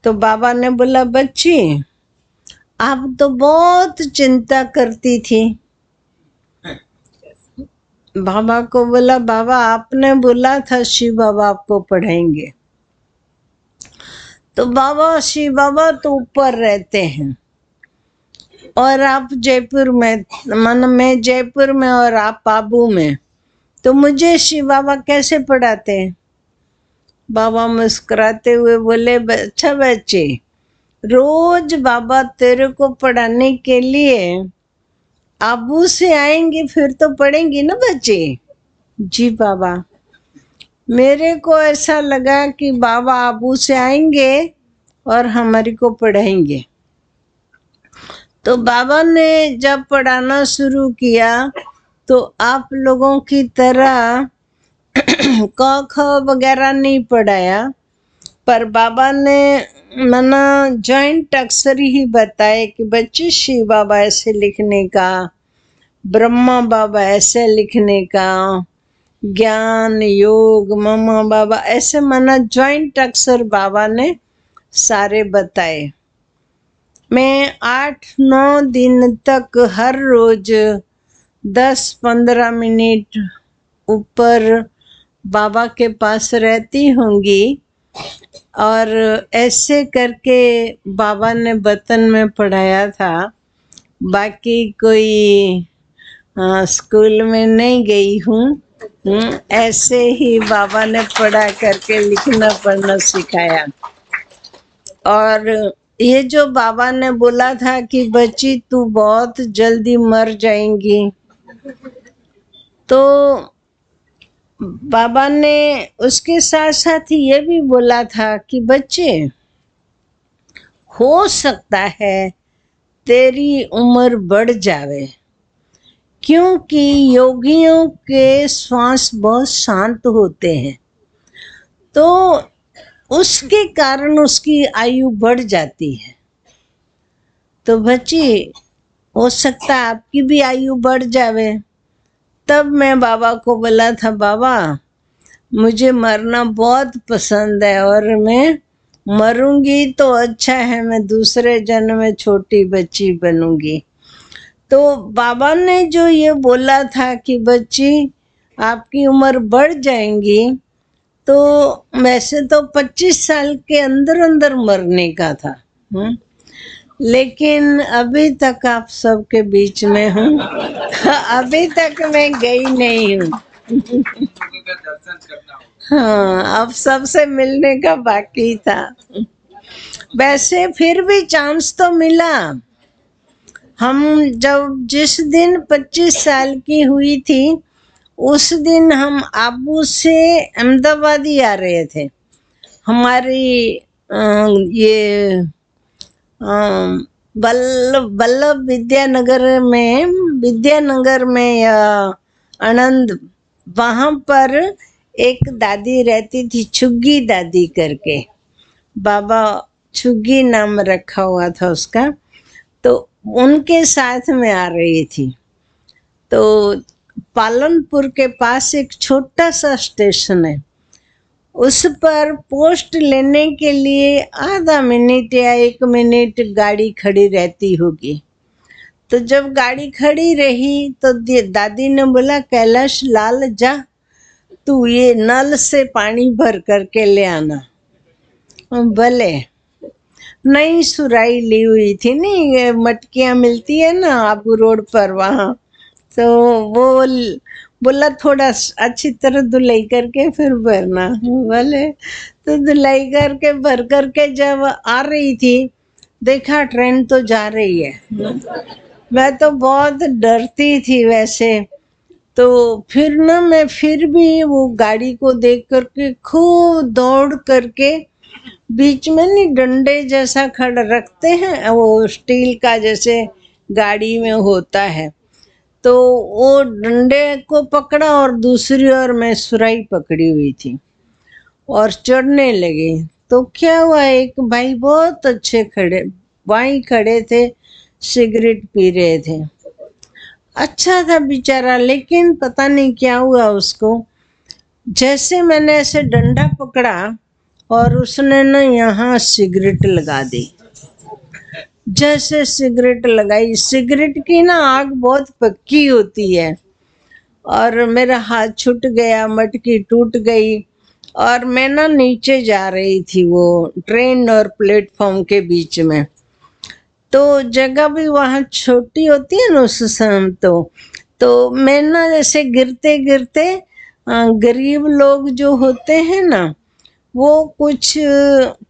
तो बाबा ने बोला, बच्ची आप तो बहुत चिंता करती थी। बाबा को बोला, बाबा आपने बोला था शिव बाबा आपको पढ़ाएंगे। तो बाबा, शिव बाबा तो ऊपर रहते हैं और आप जयपुर में, मन में जयपुर में और आप आबू में, तो मुझे शिव बाबा कैसे पढ़ाते हैं? बाबा मुस्कुराते हुए बोले, अच्छा बच्चे, रोज बाबा तेरे को पढ़ाने के लिए आबू से आएंगे, फिर तो पढ़ेंगी ना बच्चे। जी बाबा, मेरे को ऐसा लगा कि बाबा आबू से आएंगे और हमारी को पढ़ाएंगे। तो बाबा ने जब पढ़ाना शुरू किया तो आप लोगों की तरह क ख वगैरह नहीं पढ़ाया, पर बाबा ने मना जॉइंट अक्षर ही बताए कि बच्चे शिव बाबा ऐसे लिखने का, ब्रह्मा बाबा ऐसे लिखने का, ज्ञान योग ममा बाबा ऐसे, मना जॉइंट अक्षर बाबा ने सारे बताए। मैं 8-9 दिन तक हर रोज 10-15 मिनट ऊपर बाबा के पास रहती होंगी, और ऐसे करके बाबा ने वतन में पढ़ाया था। बाकी कोई स्कूल में नहीं गई हूँ, ऐसे ही बाबा ने पढ़ा करके लिखना पढ़ना सिखाया। और ये जो बाबा ने बोला था कि बच्ची तू बहुत जल्दी मर जाएंगी, तो बाबा ने उसके साथ साथ ये भी बोला था कि बच्चे, हो सकता है तेरी उम्र बढ़ जावे, क्योंकि योगियों के श्वास बहुत शांत होते हैं, तो उसके कारण उसकी आयु बढ़ जाती है। तो बच्ची, हो सकता है आपकी भी आयु बढ़ जावे। तब मैं बाबा को बोला था, बाबा मुझे मरना बहुत पसंद है, और मैं मरूंगी तो अच्छा है, मैं दूसरे जन्म में छोटी बच्ची बनूंगी। तो बाबा ने जो ये बोला था कि बच्ची आपकी उम्र बढ़ जाएंगी, तो वैसे तो 25 साल के अंदर अंदर मरने का था, लेकिन अभी तक आप सबके बीच में हूँ। अभी तक मैं गई नहीं हूँ। दर्शन करना होगा। हाँ, अब सबसे मिलने का बाकी था। वैसे फिर भी चांस तो मिला। हम जब जिस दिन 25 साल की हुई थी, उस दिन हम आबू से अहमदाबाद ही आ रहे थे। हमारी ये बल्लभ विद्यानगर में या आनंद, वहाँ पर एक दादी रहती थी, छुग्गी दादी करके, बाबा छुग्गी नाम रखा हुआ था उसका। तो उनके साथ में आ रही थी। तो पालनपुर के पास एक छोटा सा स्टेशन है, उस पर पोस्ट लेने के लिए आधा मिनट या 1 मिनट गाड़ी खड़ी रहती होगी। तो जब गाड़ी खड़ी रही तो दादी ने बोला, कैलाश लाल जा, तू ये नल से पानी भर करके ले आना। भले। नई सुराई ली हुई थी, नहीं ये मटकियां मिलती है ना आबू रोड पर, वहां। तो वो बोला थोड़ा अच्छी तरह धुलाई करके फिर भरना। भले। तो धुलाई करके भर करके जब आ रही थी, देखा ट्रेन तो जा रही है। मैं तो बहुत डरती थी वैसे। तो फिर ना मैं फिर भी वो गाड़ी को देख करके खूब दौड़ करके, बीच में नहीं डंडे जैसा खड़ा रखते हैं वो स्टील का, जैसे गाड़ी में होता है, तो वो डंडे को पकड़ा और दूसरी ओर मैं सुराई पकड़ी हुई थी और चढ़ने लगे। तो क्या हुआ, एक भाई बहुत अच्छे खड़े वहीं खड़े थे, सिगरेट पी रहे थे। अच्छा था बेचारा, लेकिन पता नहीं क्या हुआ उसको। जैसे मैंने ऐसे डंडा पकड़ा और उसने ना यहाँ सिगरेट लगा दी। जैसे सिगरेट लगाई, सिगरेट की ना आग बहुत पक्की होती है, और मेरा हाथ छूट गया, मटकी टूट गई, और मैं ना नीचे जा रही थी वो ट्रेन और प्लेटफॉर्म के बीच में। तो जगह भी वहाँ छोटी होती है ना उस समय। तो मैं ना जैसे गिरते गिरते, गरीब लोग जो होते हैं ना, वो कुछ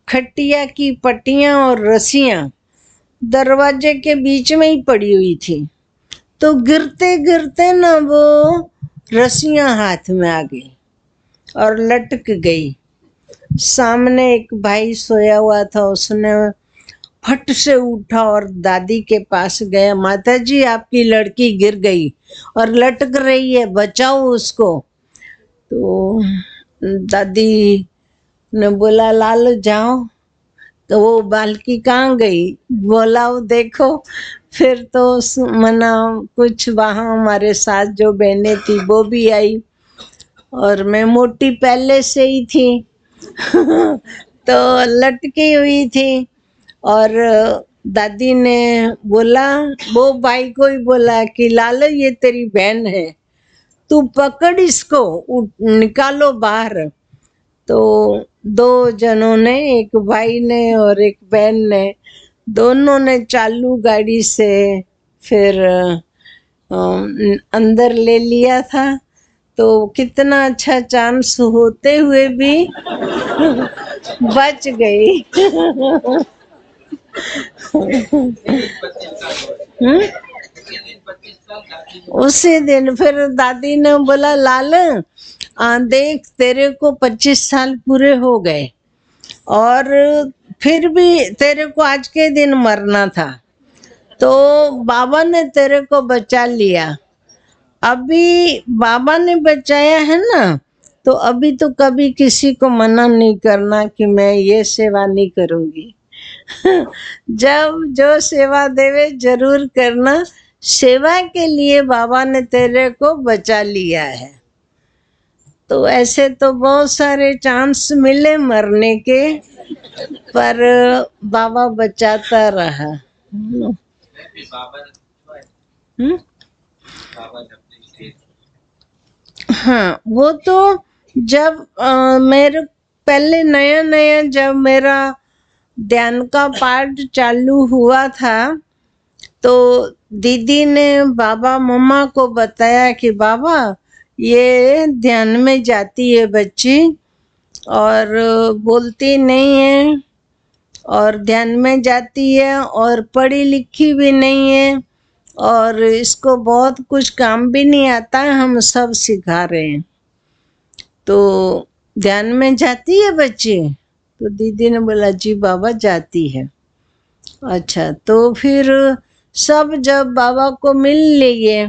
खटिया की पट्टियां और रस्सियां दरवाजे के बीच में ही पड़ी हुई थी। तो गिरते गिरते ना वो रस्सियां हाथ में आ गई और लटक गई। सामने एक भाई सोया हुआ था, उसने फट से उठा और दादी के पास गया, माता जी आपकी लड़की गिर गई और लटक रही है, बचाओ उसको। तो दादी ने बोला, लाल जाओ। तो वो बालकी कहाँ गई, बोला वो देखो। फिर तो मना कुछ वहाँ हमारे साथ जो बहनें थी वो भी आई, और मैं मोटी पहले से ही थी तो लटकी हुई थी। और दादी ने बोला, वो भाई को ही बोला कि लाल ये तेरी बहन है, तू पकड़ इसको, निकालो बाहर। तो 2 जनों ने, एक भाई ने और एक बहन ने, दोनों ने चालू गाड़ी से फिर अंदर ले लिया था। तो कितना अच्छा चांस होते हुए भी बच गई। उसी दिन फिर दादी ने बोला, लाल देख तेरे को 25 साल पूरे हो गए, और फिर भी तेरे को आज के दिन मरना था, तो बाबा ने तेरे को बचा लिया। अभी बाबा ने बचाया है ना, तो अभी तो कभी किसी को मना नहीं करना कि मैं ये सेवा नहीं करूंगी। जब जो सेवा देवे जरूर करना, सेवा के लिए बाबा ने तेरे को बचा लिया है। तो ऐसे तो बहुत सारे चांस मिले मरने के, पर बाबा बचाता रहा। हाँ, वो तो जब मेरे पहले नया नया जब मेरा ध्यान का पाठ चालू हुआ था, तो दीदी ने बाबा मम्मा को बताया कि बाबा ये ध्यान में जाती है बच्ची, और बोलती नहीं है, और ध्यान में जाती है, और पढ़ी लिखी भी नहीं है, और इसको बहुत कुछ काम भी नहीं आता है, हम सब सिखा रहे हैं। तो ध्यान में जाती है बच्ची? तो दीदी ने बोला, जी बाबा जाती है। अच्छा, तो फिर सब जब बाबा को मिल लिए,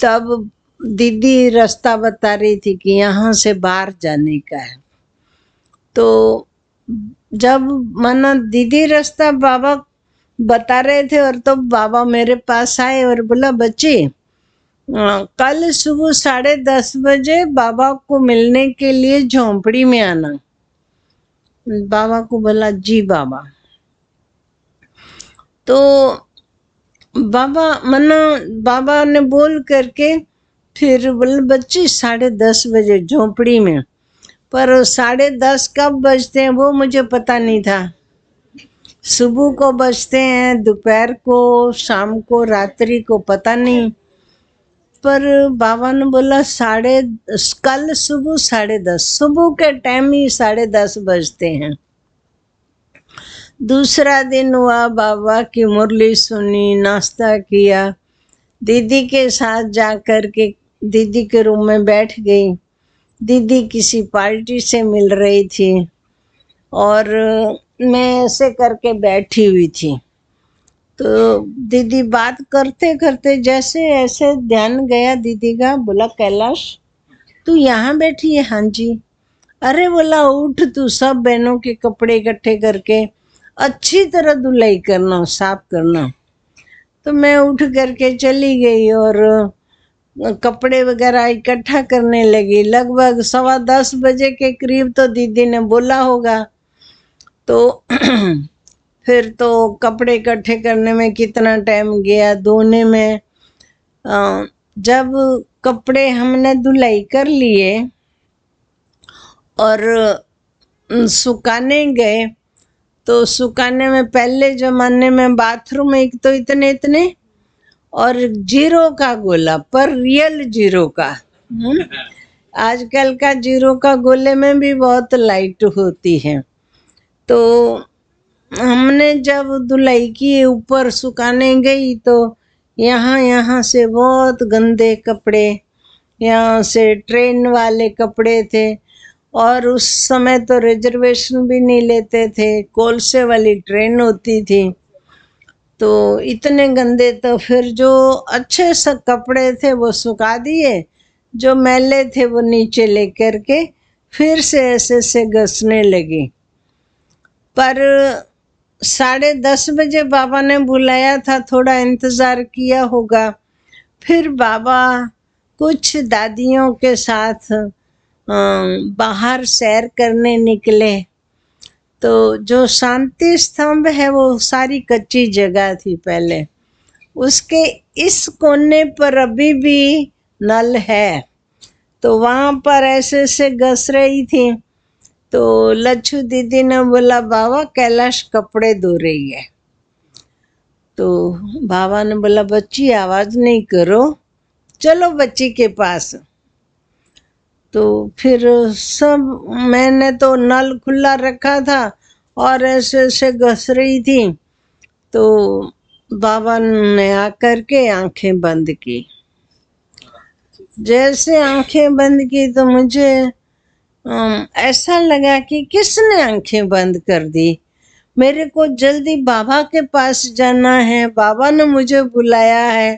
तब दीदी रास्ता बता रही थी कि यहाँ से बाहर जाने का है। तो जब माना दीदी रास्ता बाबा बता रहे थे और तो बाबा मेरे पास आए और बोला बच्ची कल सुबह 10:30 बजे बाबा को मिलने के लिए झोंपड़ी में आना। बाबा को बोला जी बाबा। तो बाबा ने बोल करके फिर बोले बच्ची 10:30 बजे झोंपड़ी में, पर 10:30 कब बजते हैं वो मुझे पता नहीं था। सुबह को बजते हैं, दोपहर को, शाम को, रात्रि को पता नहीं। पर बाबा ने बोला कल सुबह 10:30, सुबह के टाइम ही 10:30 बजते हैं। दूसरा दिन हुआ, बाबा की मुरली सुनी, नाश्ता किया, दीदी के साथ जाकर के दीदी के रूम में बैठ गई। दीदी किसी पार्टी से मिल रही थी और मैं ऐसे करके बैठी हुई थी। तो दीदी बात करते करते जैसे ऐसे ध्यान गया दीदी का, बोला कैलाश तू यहाँ बैठी है? हाँ जी। अरे बोला उठ, तू सब बहनों के कपड़े इकट्ठे करके अच्छी तरह धुलाई करना, साफ करना। तो मैं उठ करके चली गई और कपड़े वगैरह इकट्ठा करने लगी। लगभग 10:15 बजे के करीब तो दीदी ने बोला होगा। तो फिर तो कपड़े इकट्ठे करने में कितना टाइम गया, धोने में। जब कपड़े हमने धुलाई कर लिए और सुखाने गए, तो सुखाने में पहले जमाने में बाथरूम एक तो इतने इतने और 0 का गोला, पर रियल 0 का। आजकल का 0 का गोले में भी बहुत लाइट होती है। तो हमने जब धुलाई की ऊपर सुखाने गई तो यहाँ से बहुत गंदे कपड़े, यहाँ से ट्रेन वाले कपड़े थे। और उस समय तो रिजर्वेशन भी नहीं लेते थे, कोलसे वाली ट्रेन होती थी। तो इतने गंदे, तो फिर जो अच्छे से कपड़े थे वो सुखा दिए, जो मैले थे वो नीचे लेकर के फिर से ऐसे से घसने लगी। पर 10:30 बजे बाबा ने बुलाया था, थोड़ा इंतज़ार किया होगा। फिर बाबा कुछ दादियों के साथ बाहर सैर करने निकले। तो जो शांति स्तंभ है वो सारी कच्ची जगह थी पहले, उसके इस कोने पर अभी भी नल है। तो वहाँ पर ऐसे से घस रही थी। तो लच्छू दीदी ने बोला बाबा कैलाश कपड़े धो रही है। तो बाबा ने बोला बच्ची आवाज़ नहीं करो, चलो बच्ची के पास। तो फिर सब, मैंने तो नल खुला रखा था और ऐसे ऐसे घस रही थी। तो बाबा ने आकर के आंखें बंद की। जैसे आंखें बंद की तो मुझे ऐसा लगा कि किसने आंखें बंद कर दी। मेरे को जल्दी बाबा के पास जाना है, बाबा ने मुझे बुलाया है,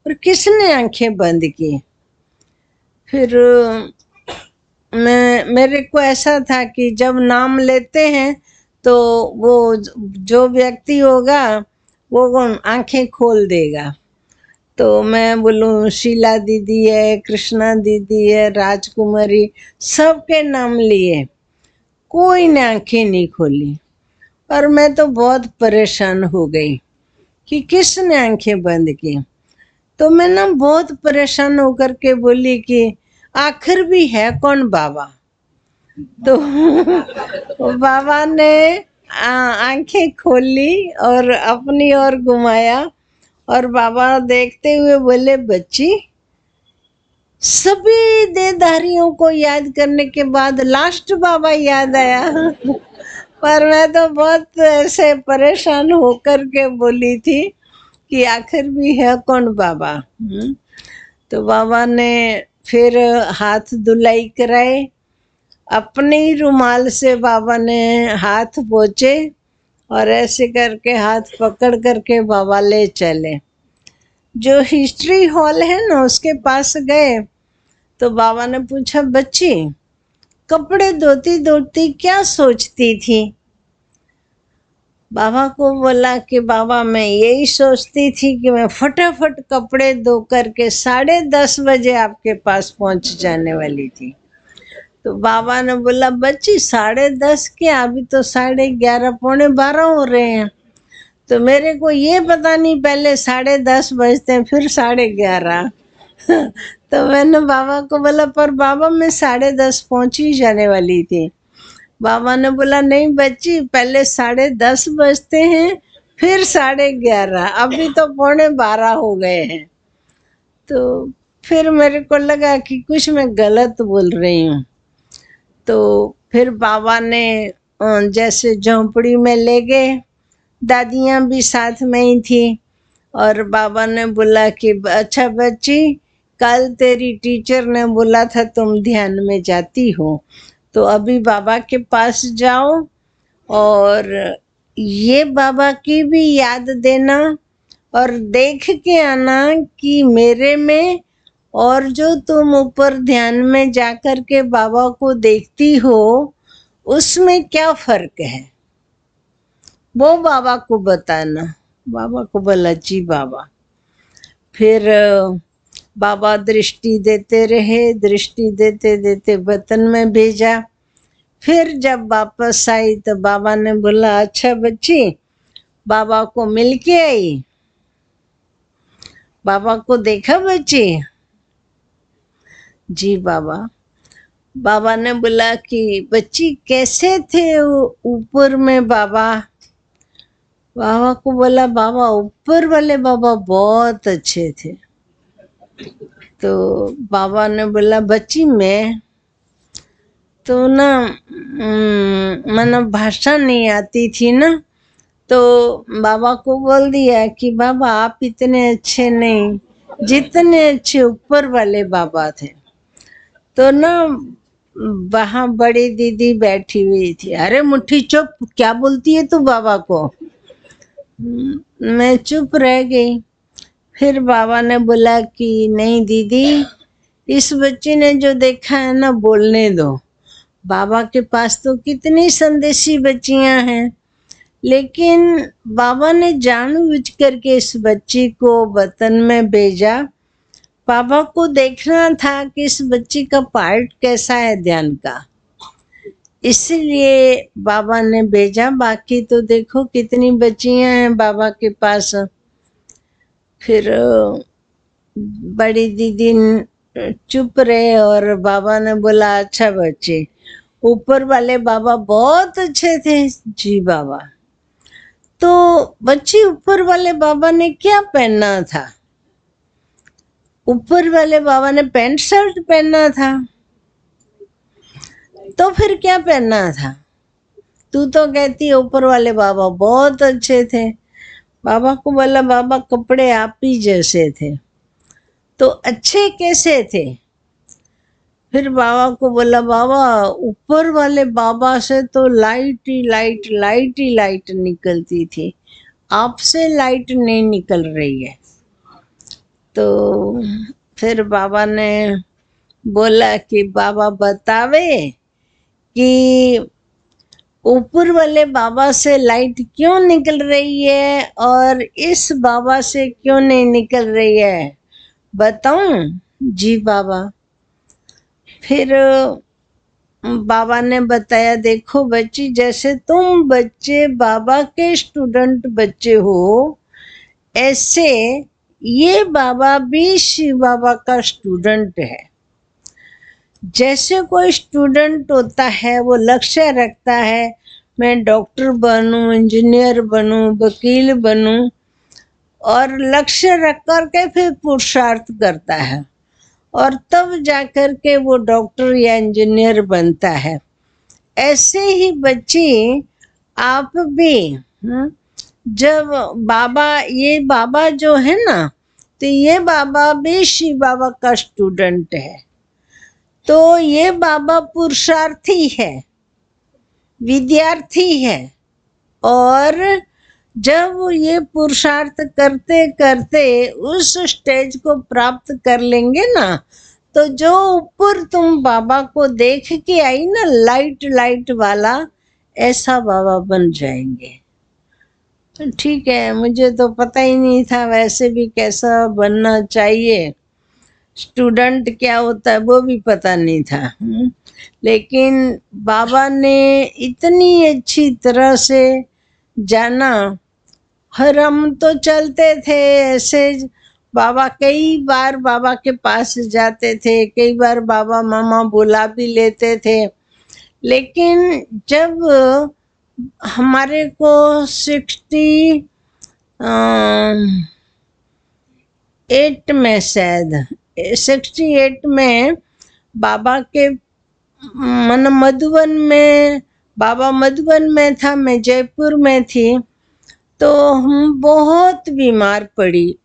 और किसने आंखें बंद की। फिर मेरे को ऐसा था कि जब नाम लेते हैं तो वो जो व्यक्ति होगा वो आंखें खोल देगा। तो मैं बोलूँ शीला दीदी है, कृष्णा दीदी है, राजकुमारी, सबके नाम लिए, कोई ने आंखें नहीं खोली। और मैं तो बहुत परेशान हो गई कि किसने आंखें बंद की। तो मैं ना बहुत परेशान होकर के बोली कि आखिर भी है कौन बाबा। तो बाबा ने आंखें खोली और अपनी ओर घुमाया और बाबा देखते हुए बोले बच्ची, सभी देहधारियों को याद करने के बाद लास्ट बाबा याद आया। पर मैं तो बहुत ऐसे परेशान होकर के बोली थी कि आखिर भी है कौन बाबा। तो बाबा ने फिर हाथ धुलाई कराए, अपने ही रुमाल से बाबा ने हाथ पोंछे और ऐसे करके हाथ पकड़ करके बाबा ले चले। जो हिस्ट्री हॉल है ना उसके पास गए तो बाबा ने पूछा, बच्ची कपड़े धोती धोती क्या सोचती थी? बाबा को बोला कि बाबा मैं यही सोचती थी कि मैं फटाफट कपड़े धो करके 10:30 बजे आपके पास पहुंच जाने वाली थी। तो बाबा ने बोला, बच्ची 10:30 क्या, अभी तो 11:30 12 हो रहे हैं। तो मेरे को ये पता नहीं पहले 10:30 बजते हैं फिर 11:30। तो मैंने बाबा को बोला, पर बाबा मैं 10:30 पहुंच ही जाने वाली थी। बाबा ने बोला, नहीं बच्ची पहले 10:30 बजते हैं फिर 11:30, अभी तो 11:15 हो गए हैं। तो फिर मेरे को लगा कि कुछ मैं गलत बोल रही हूँ। तो फिर बाबा ने जैसे झोंपड़ी में ले गए, दादियाँ भी साथ में ही थी, और बाबा ने बोला कि अच्छा बच्ची, कल तेरी टीचर ने बोला था तुम ध्यान में जाती हो, तो अभी बाबा के पास जाओ और ये बाबा की भी याद देना और देख के आना कि मेरे में और जो तुम ऊपर ध्यान में जाकर के बाबा को देखती हो उसमें क्या फर्क है, वो बाबा को बताना। बाबा को बोला, जी बाबा। फिर बाबा दृष्टि देते रहे, दृष्टि देते देते वतन में भेजा। फिर जब वापस आई तो बाबा ने बोला, अच्छा बच्ची बाबा को मिल के आई, बाबा को देखा बच्ची? जी बाबा। बाबा ने बोला कि बच्ची कैसे थे ऊपर में बाबा? बाबा को बोला, बाबा ऊपर वाले बाबा बहुत अच्छे थे। तो बाबा ने बोला, बच्ची मैं तो ना मानो भाषा नहीं आती थी ना, तो बाबा को बोल दिया कि बाबा आप इतने अच्छे नहीं, जितने अच्छे ऊपर वाले बाबा थे। तो ना वहाँ बड़ी दीदी बैठी हुई थी, अरे मुट्ठी चुप, क्या बोलती है तू बाबा को? मैं चुप रह गई। फिर बाबा ने बोला कि नहीं दीदी, इस बच्ची ने जो देखा है ना बोलने दो। बाबा के पास तो कितनी संदेशी बच्चियां हैं, लेकिन बाबा ने जानबूझ करके इस बच्ची को वतन में भेजा। बाबा को देखना था कि इस बच्ची का पार्ट कैसा है ध्यान का, इसलिए बाबा ने भेजा। बाकी तो देखो कितनी बच्चियां हैं बाबा के पास। फिर बड़ी दीदी चुप रहे और बाबा ने बोला, अच्छा बच्चे ऊपर वाले बाबा बहुत अच्छे थे। जी बाबा। तो बच्ची ऊपर वाले बाबा ने क्या पहनना था? ऊपर वाले बाबा ने पैंट शर्ट पहनना था, तो फिर क्या पहनना था? तू तो कहती ऊपर वाले बाबा बहुत अच्छे थे। बाबा को बोला, बाबा कपड़े आप ही जैसे थे, तो अच्छे कैसे थे? फिर बाबा को बोला, बाबा ऊपर वाले बाबा से तो लाइट ही लाइट, लाइट ही लाइट निकलती थी, आपसे लाइट नहीं निकल रही है। तो फिर बाबा ने बोला कि बाबा बतावे कि ऊपर वाले बाबा से लाइट क्यों निकल रही है और इस बाबा से क्यों नहीं निकल रही है, बताऊं? जी बाबा। फिर बाबा ने बताया, देखो बच्ची जैसे तुम बच्चे बाबा के स्टूडेंट बच्चे हो, ऐसे ये बाबा भी शिव बाबा का स्टूडेंट है। जैसे कोई स्टूडेंट होता है वो लक्ष्य रखता है, मैं डॉक्टर बनूं, इंजीनियर बनूं, वकील बनूं, और लक्ष्य रख करके फिर पुरुषार्थ करता है और तब जाकर के वो डॉक्टर या इंजीनियर बनता है। ऐसे ही बच्ची आप भी जब बाबा, ये बाबा जो है ना, तो ये बाबा भी शिव बाबा का स्टूडेंट है। तो ये बाबा पुरुषार्थी है, विद्यार्थी है, और जब ये पुरुषार्थ करते करते उस स्टेज को प्राप्त कर लेंगे ना, तो जो ऊपर तुम बाबा को देख के आई ना, लाइट लाइट वाला, ऐसा बाबा बन जाएंगे। ठीक है, मुझे तो पता ही नहीं था वैसे भी कैसा बनना चाहिए, स्टूडेंट क्या होता है वो भी पता नहीं था। लेकिन बाबा ने इतनी अच्छी तरह से जाना। हर हम तो चलते थे ऐसे, बाबा कई बार बाबा के पास जाते थे, कई बार बाबा मामा बुला भी लेते थे। लेकिन जब हमारे को 68 में, शायद 68 में बाबा के मन मधुबन में, बाबा मधुबन में था, मैं जयपुर में थी, तो हम बहुत बीमार पड़ी,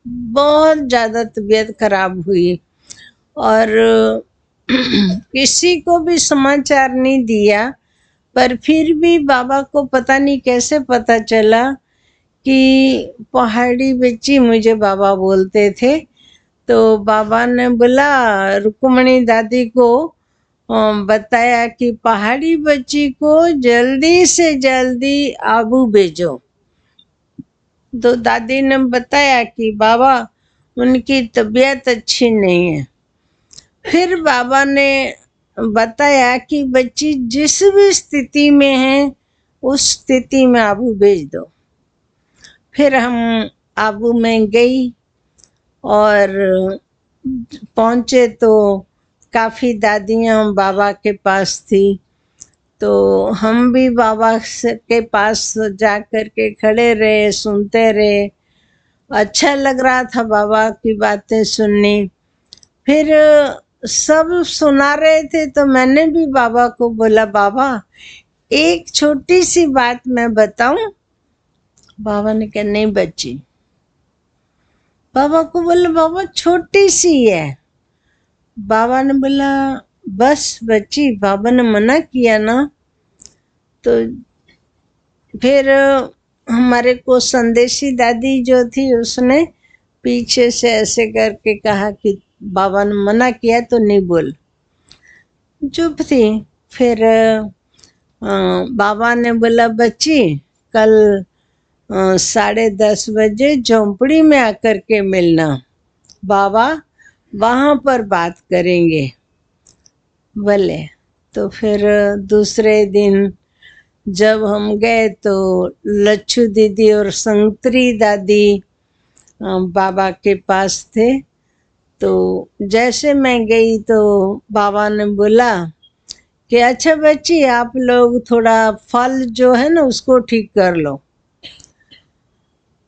बहुत ज़्यादा तबीयत खराब हुई और किसी को भी समाचार नहीं दिया। पर फिर भी बाबा को पता नहीं कैसे पता चला कि पहाड़ी बच्ची मुझे बाबा बोलते थे। तो बाबा ने बोला, रुक्मणी दादी को बताया कि पहाड़ी बच्ची को जल्दी से जल्दी आबू भेजो। तो दादी ने बताया कि बाबा उनकी तबीयत अच्छी नहीं है। फिर बाबा ने बताया कि बच्ची जिस भी स्थिति में है उस स्थिति में आबू भेज दो। फिर हम आबू में गई और पहुंचे तो काफी दादियां बाबा के पास थी। तो हम भी बाबा के पास जा कर के खड़े रहे, सुनते रहे। अच्छा लग रहा था बाबा की बातें सुननी। फिर सब सुना रहे थे तो मैंने भी बाबा को बोला, बाबा एक छोटी सी बात मैं बताऊं? बाबा ने कहा, नहीं बच्ची। बाबा को बोला, बाबा छोटी सी है। बाबा ने बोला, बस बच्ची, बाबा ने मना किया ना। तो फिर हमारे को संदेशी दादी जो थी उसने पीछे से ऐसे करके कहा कि बाबा ने मना किया तो नहीं बोल। चुप थी। फिर बाबा ने बोला, बच्ची कल 10:30 बजे झोंपड़ी में आकर के मिलना, बाबा वहां पर बात करेंगे। बोले। तो फिर दूसरे दिन जब हम गए तो लच्छू दीदी और संतरी दादी बाबा के पास थे। तो जैसे मैं गई तो बाबा ने बोला कि अच्छा बच्ची, आप लोग थोड़ा फल जो है ना उसको ठीक कर लो।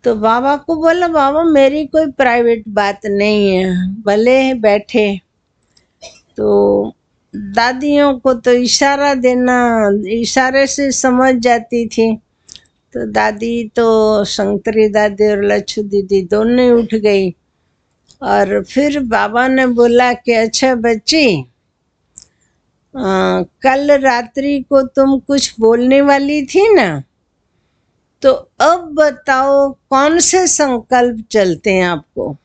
तो बाबा को बोला, बाबा मेरी कोई प्राइवेट बात नहीं है, भले बैठे। तो दादियों को तो इशारा देना, इशारे से समझ जाती थी। तो दादी तो संतरी दादी और लच्छू दीदी दोनों ही उठ गई। और फिर बाबा ने बोला कि अच्छा बच्ची, कल रात्रि को तुम कुछ बोलने वाली थी ना, तो अब बताओ कौन से संकल्प चलते हैं आपको?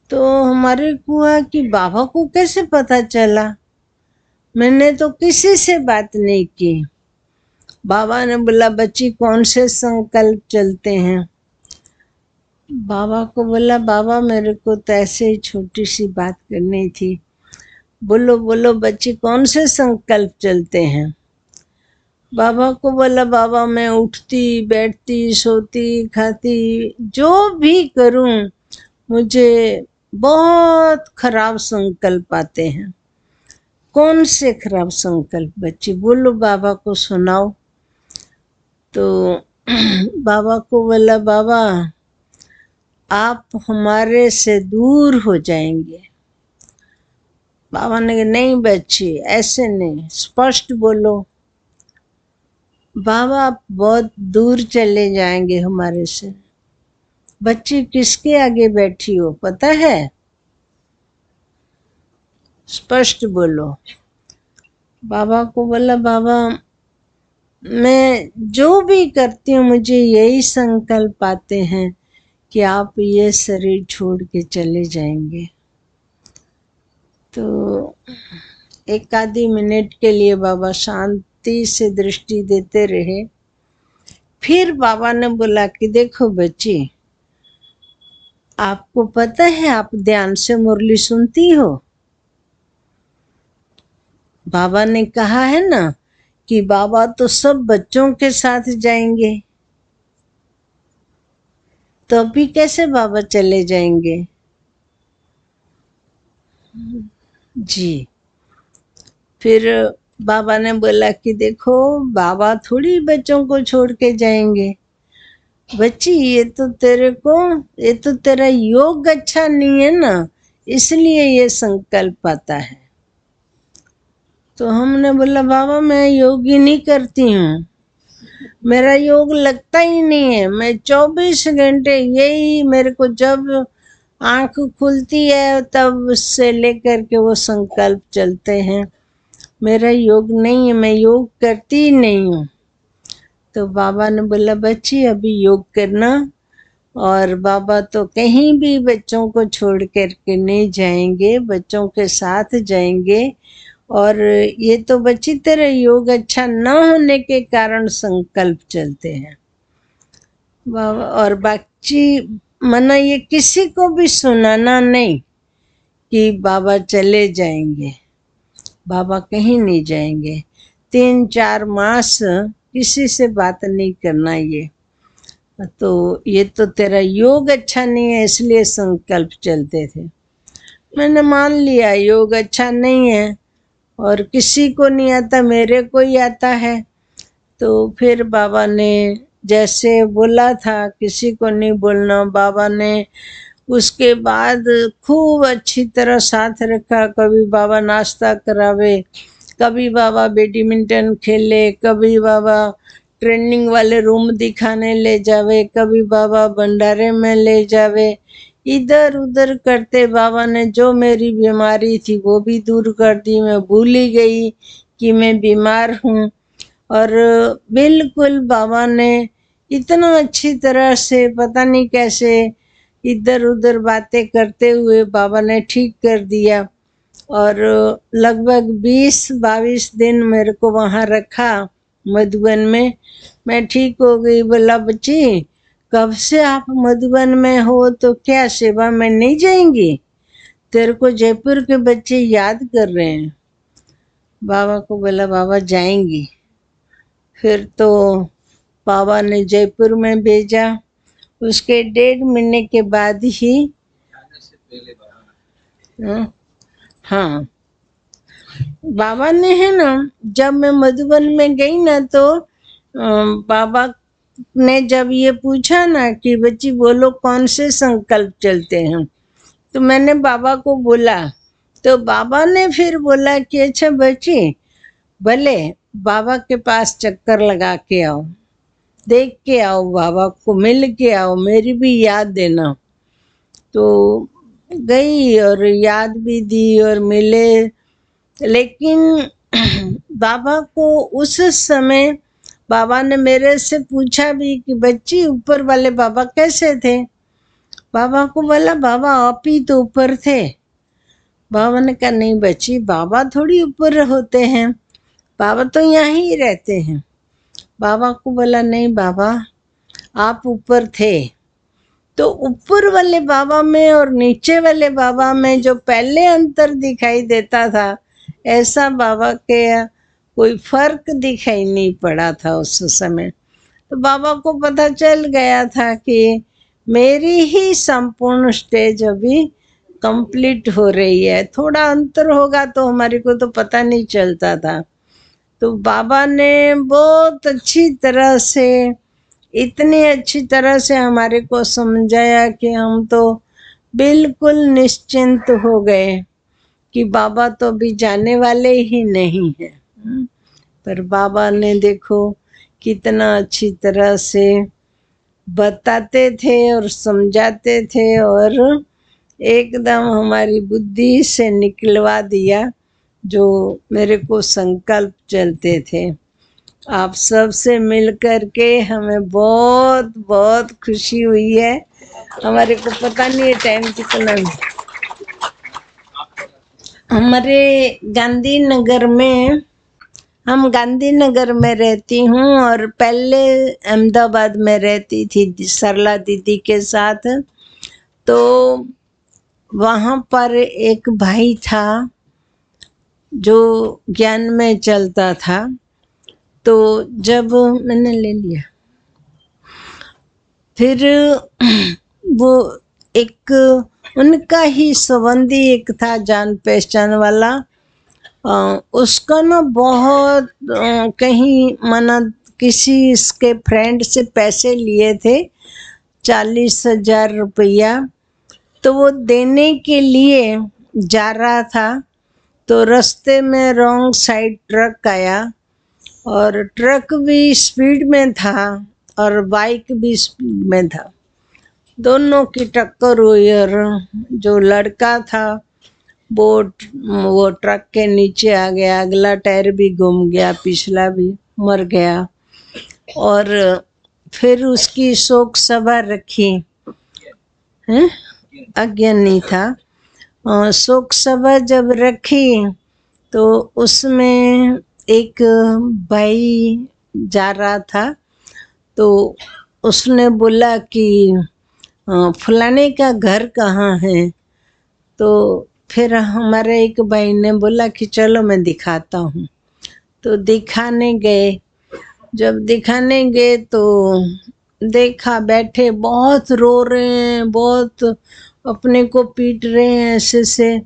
तो हमारे को हुआ कि बाबा को कैसे पता चला, मैंने तो किसी से बात नहीं की। बाबा ने बोला, बच्ची कौन से संकल्प चलते हैं? बाबा को बोला, बाबा मेरे को तो ऐसे ही छोटी सी बात करनी थी। बोलो बोलो बच्ची, कौन से संकल्प चलते हैं? बाबा को बोला, बाबा मैं उठती बैठती सोती खाती जो भी करूं मुझे बहुत खराब संकल्प आते हैं। कौन से खराब संकल्प बच्ची, बोलो बाबा को सुनाओ। तो बाबा को बोला, बाबा आप हमारे से दूर हो जाएंगे। बाबा ने कहा, नहीं बच्ची ऐसे नहीं, स्पष्ट बोलो। बाबा आप बहुत दूर चले जाएंगे हमारे से। बच्ची किसके आगे बैठी हो पता है? स्पष्ट बोलो। बाबा को बोला, बाबा मैं जो भी करती हूँ मुझे यही संकल्प आते हैं कि आप ये शरीर छोड़ के चले जाएंगे। तो एक आधी मिनट के लिए बाबा शांति से दृष्टि देते रहे। फिर बाबा ने बोला कि देखो बच्ची, आपको पता है आप ध्यान से मुरली सुनती हो? बाबा ने कहा है ना कि बाबा तो सब बच्चों के साथ जाएंगे, तो अभी कैसे बाबा चले जाएंगे? जी। फिर बाबा ने बोला कि देखो बाबा थोड़ी बच्चों को छोड़ के जाएंगे। बच्ची ये तो तेरा योग अच्छा नहीं है ना, इसलिए ये संकल्प आता है। तो हमने बोला बाबा मैं योग ही नहीं करती हूँ, मेरा योग लगता ही नहीं है। मैं 24 घंटे यही, मेरे को जब आंख खुलती है तब से लेकर के वो संकल्प चलते हैं। मेरा योग नहीं है, मैं योग करती ही नहीं हूँ। तो बाबा ने बोला बच्ची अभी योग करना, और बाबा तो कहीं भी बच्चों को छोड़ करके नहीं जाएंगे, बच्चों के साथ जाएंगे। और ये तो बच्ची तेरा योग अच्छा न होने के कारण संकल्प चलते हैं बाबा। और बाकी मना ये किसी को भी सुनाना नहीं कि बाबा चले जाएंगे, बाबा कहीं नहीं जाएंगे। 3-4 मास किसी से बात नहीं करना। ये तो तेरा योग अच्छा नहीं है इसलिए संकल्प चलते थे। मैंने मान लिया योग अच्छा नहीं है और किसी को नहीं आता, मेरे को ही आता है। तो फिर बाबा ने जैसे बोला था किसी को नहीं बोलना, बाबा ने उसके बाद खूब अच्छी तरह साथ रखा। कभी बाबा नाश्ता करावे, कभी बाबा बैडमिंटन खेले, कभी बाबा ट्रेनिंग वाले रूम दिखाने ले जावे, कभी बाबा भंडारे में ले जावे। इधर उधर करते बाबा ने जो मेरी बीमारी थी वो भी दूर कर दी। मैं भूल ही गई कि मैं बीमार हूँ। और बिल्कुल बाबा ने इतना अच्छी तरह से पता नहीं कैसे इधर उधर बातें करते हुए बाबा ने ठीक कर दिया। और लगभग 20-22 दिन मेरे को वहाँ रखा मधुबन में। मैं ठीक हो गई। बोला बच्ची कब से आप मधुबन में हो, तो क्या सेवा में नहीं जाएंगी? तेरे को जयपुर के बच्चे याद कर रहे हैं। बाबा को बोला बाबा जाएंगी। फिर तो बाबा ने जयपुर में भेजा। उसके 1.5 महीने के बाद ही आने से पहले बाबा ने हाँ बाबा ने है ना, जब मैं मधुबन में गई ना तो बाबा ने जब ये पूछा ना कि बच्ची बोलो कौन से संकल्प चलते हैं, तो मैंने बाबा को बोला। तो बाबा ने फिर बोला कि अच्छा बच्ची भले बाबा के पास चक्कर लगा के आओ, देख के आओ, बाबा को मिल के आओ, मेरी भी याद देना। तो गई और याद भी दी और मिले। लेकिन बाबा को उस समय बाबा ने मेरे से पूछा भी कि बच्ची ऊपर वाले बाबा कैसे थे? बाबा को बोला बाबा आप ही तो ऊपर थे। बाबा ने कहा नहीं बच्ची, बाबा थोड़ी ऊपर होते हैं, बाबा तो यहाँ ही रहते हैं। बाबा को बोला नहीं बाबा आप ऊपर थे। तो ऊपर वाले बाबा में और नीचे वाले बाबा में जो पहले अंतर दिखाई देता था, ऐसा बाबा के कोई फर्क दिखाई नहीं पड़ा था उस समय। तो बाबा को पता चल गया था कि मेरी ही संपूर्ण स्टेज अभी कंप्लीट हो रही है। थोड़ा अंतर होगा तो हमारे को तो पता नहीं चलता था। तो बाबा ने बहुत अच्छी तरह से, इतनी अच्छी तरह से हमारे को समझाया कि हम तो बिल्कुल निश्चिंत हो गए कि बाबा तो अभी जाने वाले ही नहीं है। पर बाबा ने देखो कितना अच्छी तरह से बताते थे और समझाते थे और एकदम हमारी बुद्धि से निकलवा दिया जो मेरे को संकल्प चलते थे। आप सब से मिल करके हमें बहुत बहुत खुशी हुई है। हमारे को पता नहीं है टाइम कितना है। हमारे गांधीनगर में, हम गांधीनगर में रहती हूँ और पहले अहमदाबाद में रहती थी सरला दीदी के साथ। तो वहाँ पर एक भाई था जो ज्ञान में चलता था। तो जब मैंने ले लिया, फिर वो एक उनका ही संबंधी एक था जान पहचान वाला। उसका ना बहुत कहीं मना किसी इसके फ्रेंड से पैसे लिए थे 40,000 रुपया। तो वो देने के लिए जा रहा था, तो रास्ते में रॉन्ग साइड ट्रक आया और ट्रक भी स्पीड में था और बाइक भी स्पीड में था। दोनों की टक्कर हुई और जो लड़का था वो ट्रक के नीचे आ गया, अगला टायर भी घूम गया, पिछला भी मर गया। और फिर उसकी शोक सभा रखी है, अज्ञानी था। शोक सभा जब रखी तो उसमें एक भाई जा रहा था, तो उसने बोला कि फलाने का घर कहाँ है। तो फिर हमारे एक भाई ने बोला कि चलो मैं दिखाता हूँ। तो दिखाने गए। जब दिखाने गए तो देखा बैठे बहुत रो रहे हैं, बहुत अपने को पीट रहे हैं ऐसे से।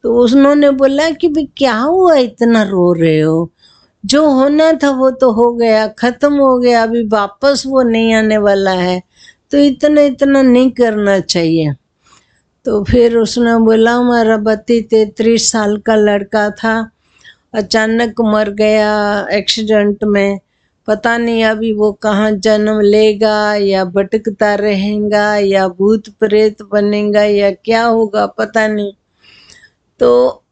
तो उन्होंने बोला कि भाई क्या हुआ इतना रो रहे हो, जो होना था वो तो हो गया, खत्म हो गया, अभी वापस वो नहीं आने वाला है, तो इतना इतना नहीं करना चाहिए। तो फिर उसने बोला हमारा 32-33 साल का लड़का था, अचानक मर गया एक्सीडेंट में, पता नहीं अभी वो कहाँ जन्म लेगा या भटकता रहेगा या भूत प्रेत बनेगा या क्या होगा पता नहीं। तो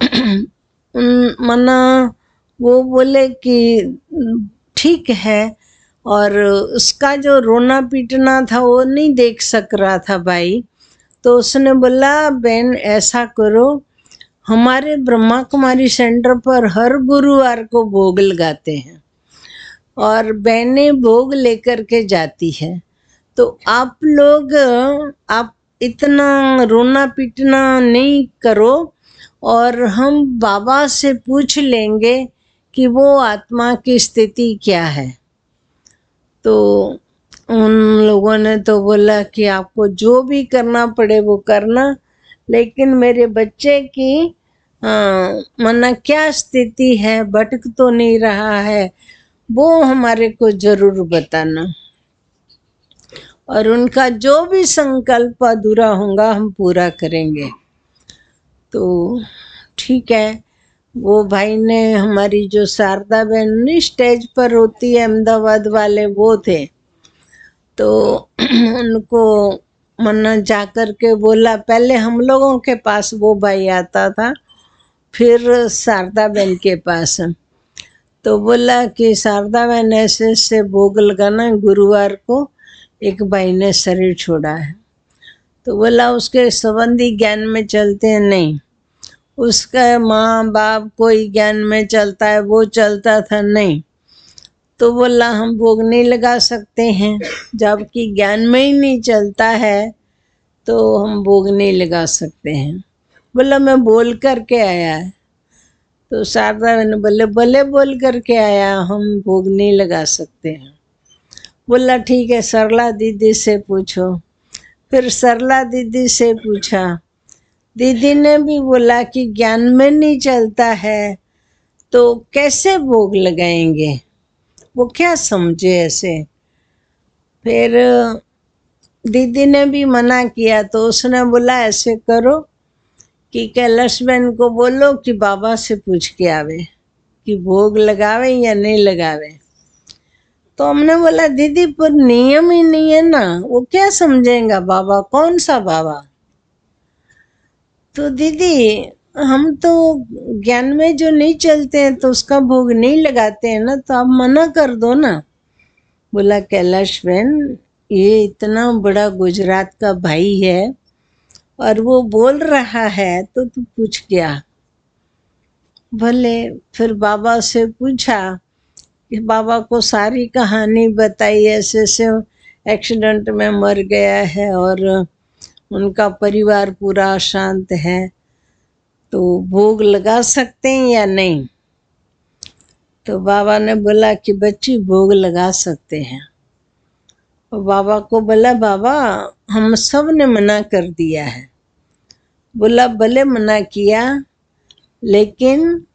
मना वो बोले कि ठीक है। और उसका जो रोना पीटना था वो नहीं देख सक रहा था भाई। तो उसने बोला बहन ऐसा करो, हमारे ब्रह्मा कुमारी सेंटर पर हर गुरुवार को भोग लगाते हैं और बहनें भोग लेकर के जाती है। तो आप लोग आप इतना रोना पीटना नहीं करो और हम बाबा से पूछ लेंगे कि वो आत्मा की स्थिति क्या है। तो उन लोगों ने तो बोला कि आपको जो भी करना पड़े वो करना, लेकिन मेरे बच्चे की मना क्या स्थिति है, भटक तो नहीं रहा है, वो हमारे को जरूर बताना। और उनका जो भी संकल्प अधूरा होगा हम पूरा करेंगे। तो ठीक है। वो भाई ने, हमारी जो शारदा बहन स्टेज पर होती है अहमदाबाद वाले, वो थे। तो उनको मन्ना जा कर के बोला, पहले हम लोगों के पास वो भाई आता था, फिर शारदा बहन के पास। तो बोला कि शारदा बहन ऐसे ऐसे भोग लगाना, गुरुवार को एक भाई ने शरीर छोड़ा है। तो बोला उसके संबंधी ज्ञान में चलते हैं? नहीं। उसका माँ बाप कोई ज्ञान में चलता है, वो चलता था? नहीं। तो बोला हम भोग नहीं लगा सकते हैं, जबकि ज्ञान में ही नहीं चलता है तो हम भोग नहीं लगा सकते हैं। बोला मैं बोल करके आया है। तो शारदा ने बोले भले बोल करके आया, हम भोग नहीं लगा सकते हैं। बोला ठीक है सरला दीदी से पूछो। फिर सरला दीदी से पूछा, दीदी ने भी बोला कि ज्ञान में नहीं चलता है तो कैसे भोग लगाएंगे, वो क्या समझे ऐसे। फिर दीदी ने भी मना किया, तो उसने बोला ऐसे करो कि कैलाश बहन को बोलो कि बाबा से पूछ के आवे कि भोग लगावे या नहीं लगावे। तो हमने बोला दीदी पर नियम ही नहीं है ना, वो क्या समझेगा बाबा, कौन सा बाबा। तो दीदी हम तो ज्ञान में जो नहीं चलते हैं तो उसका भोग नहीं लगाते हैं ना, तो आप मना कर दो ना। बोला कैलाश बहन, ये इतना बड़ा गुजरात का भाई है और वो बोल रहा है तो तू पूछ क्या। भले। फिर बाबा से पूछा कि बाबा को सारी कहानी बताई, ऐसे ऐसे एक्सीडेंट में मर गया है और उनका परिवार पूरा अशांत है, तो भोग लगा सकते हैं या नहीं। तो बाबा ने बोला कि बच्ची भोग लगा सकते हैं। और बाबा को बोला बाबा हम सब ने मना कर दिया है। बोला भले मना किया, लेकिन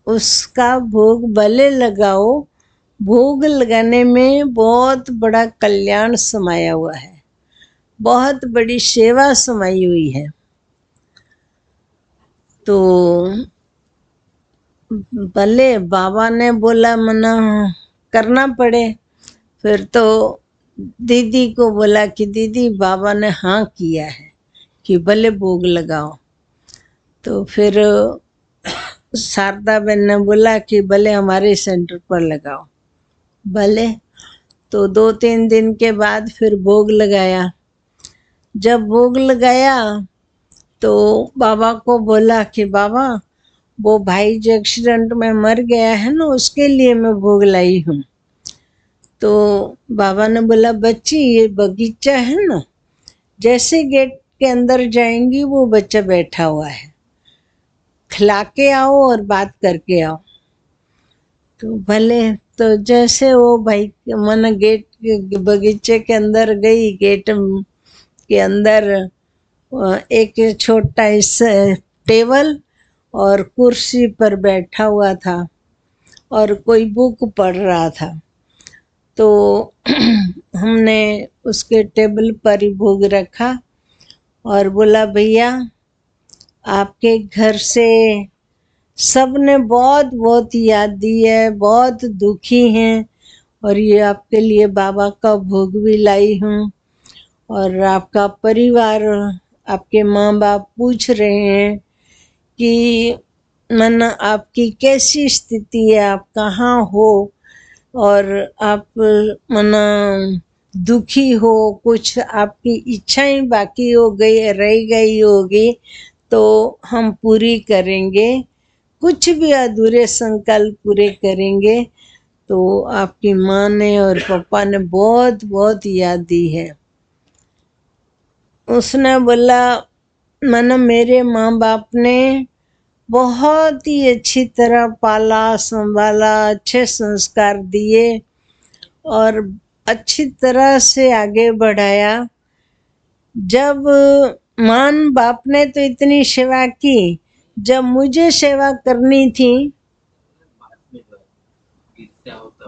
उसका भोग भले लगाओ, भोग लगाने में बहुत बड़ा कल्याण समाया हुआ है, बहुत बड़ी सेवा समाई हुई है। तो भले बाबा ने बोला मना करना पड़े। फिर तो दीदी को बोला कि दीदी बाबा ने हाँ किया है कि भले भोग लगाओ। तो फिर शारदा बहन ने बोला कि भले हमारे सेंटर पर लगाओ। भले। तो 2-3 दिन के बाद फिर भोग लगाया। जब भोग लगाया तो बाबा को बोला कि बाबा वो भाई जो एक्सीडेंट में मर गया है ना, उसके लिए मैं भोग लाई हूँ। तो बाबा ने बोला बच्ची ये बगीचा है ना, जैसे गेट के अंदर जाएंगी वो बच्चा बैठा हुआ है, खिला के आओ और बात करके आओ। तो भले। तो जैसे वो भाई मन गेट बगीचे के अंदर गई, गेट के अंदर एक छोटा इस टेबल और कुर्सी पर बैठा हुआ था और कोई बुक पढ़ रहा था। तो हमने उसके टेबल पर ही भोग रखा और बोला भैया आपके घर से सबने बहुत बहुत याद दी है, बहुत दुखी हैं, और ये आपके लिए बाबा का भोग भी लाई हूँ। और आपका परिवार, आपके माँ बाप पूछ रहे हैं कि मन आपकी कैसी स्थिति है, आप कहाँ हो और आप मना दुखी हो, कुछ आपकी इच्छाएं बाकी हो गई रह गई होगी तो हम पूरी करेंगे, कुछ भी अधूरे संकल्प पूरे करेंगे। तो आपकी माँ ने और पापा ने बहुत बहुत याद दी है। उसने बोला मन मेरे माँ बाप ने बहुत ही अच्छी तरह पाला संभाला, अच्छे संस्कार दिए और अच्छी तरह से आगे बढ़ाया। जब माँ बाप ने तो इतनी सेवा की, जब मुझे सेवा करनी थी बाद में जो ईर्ष्या होता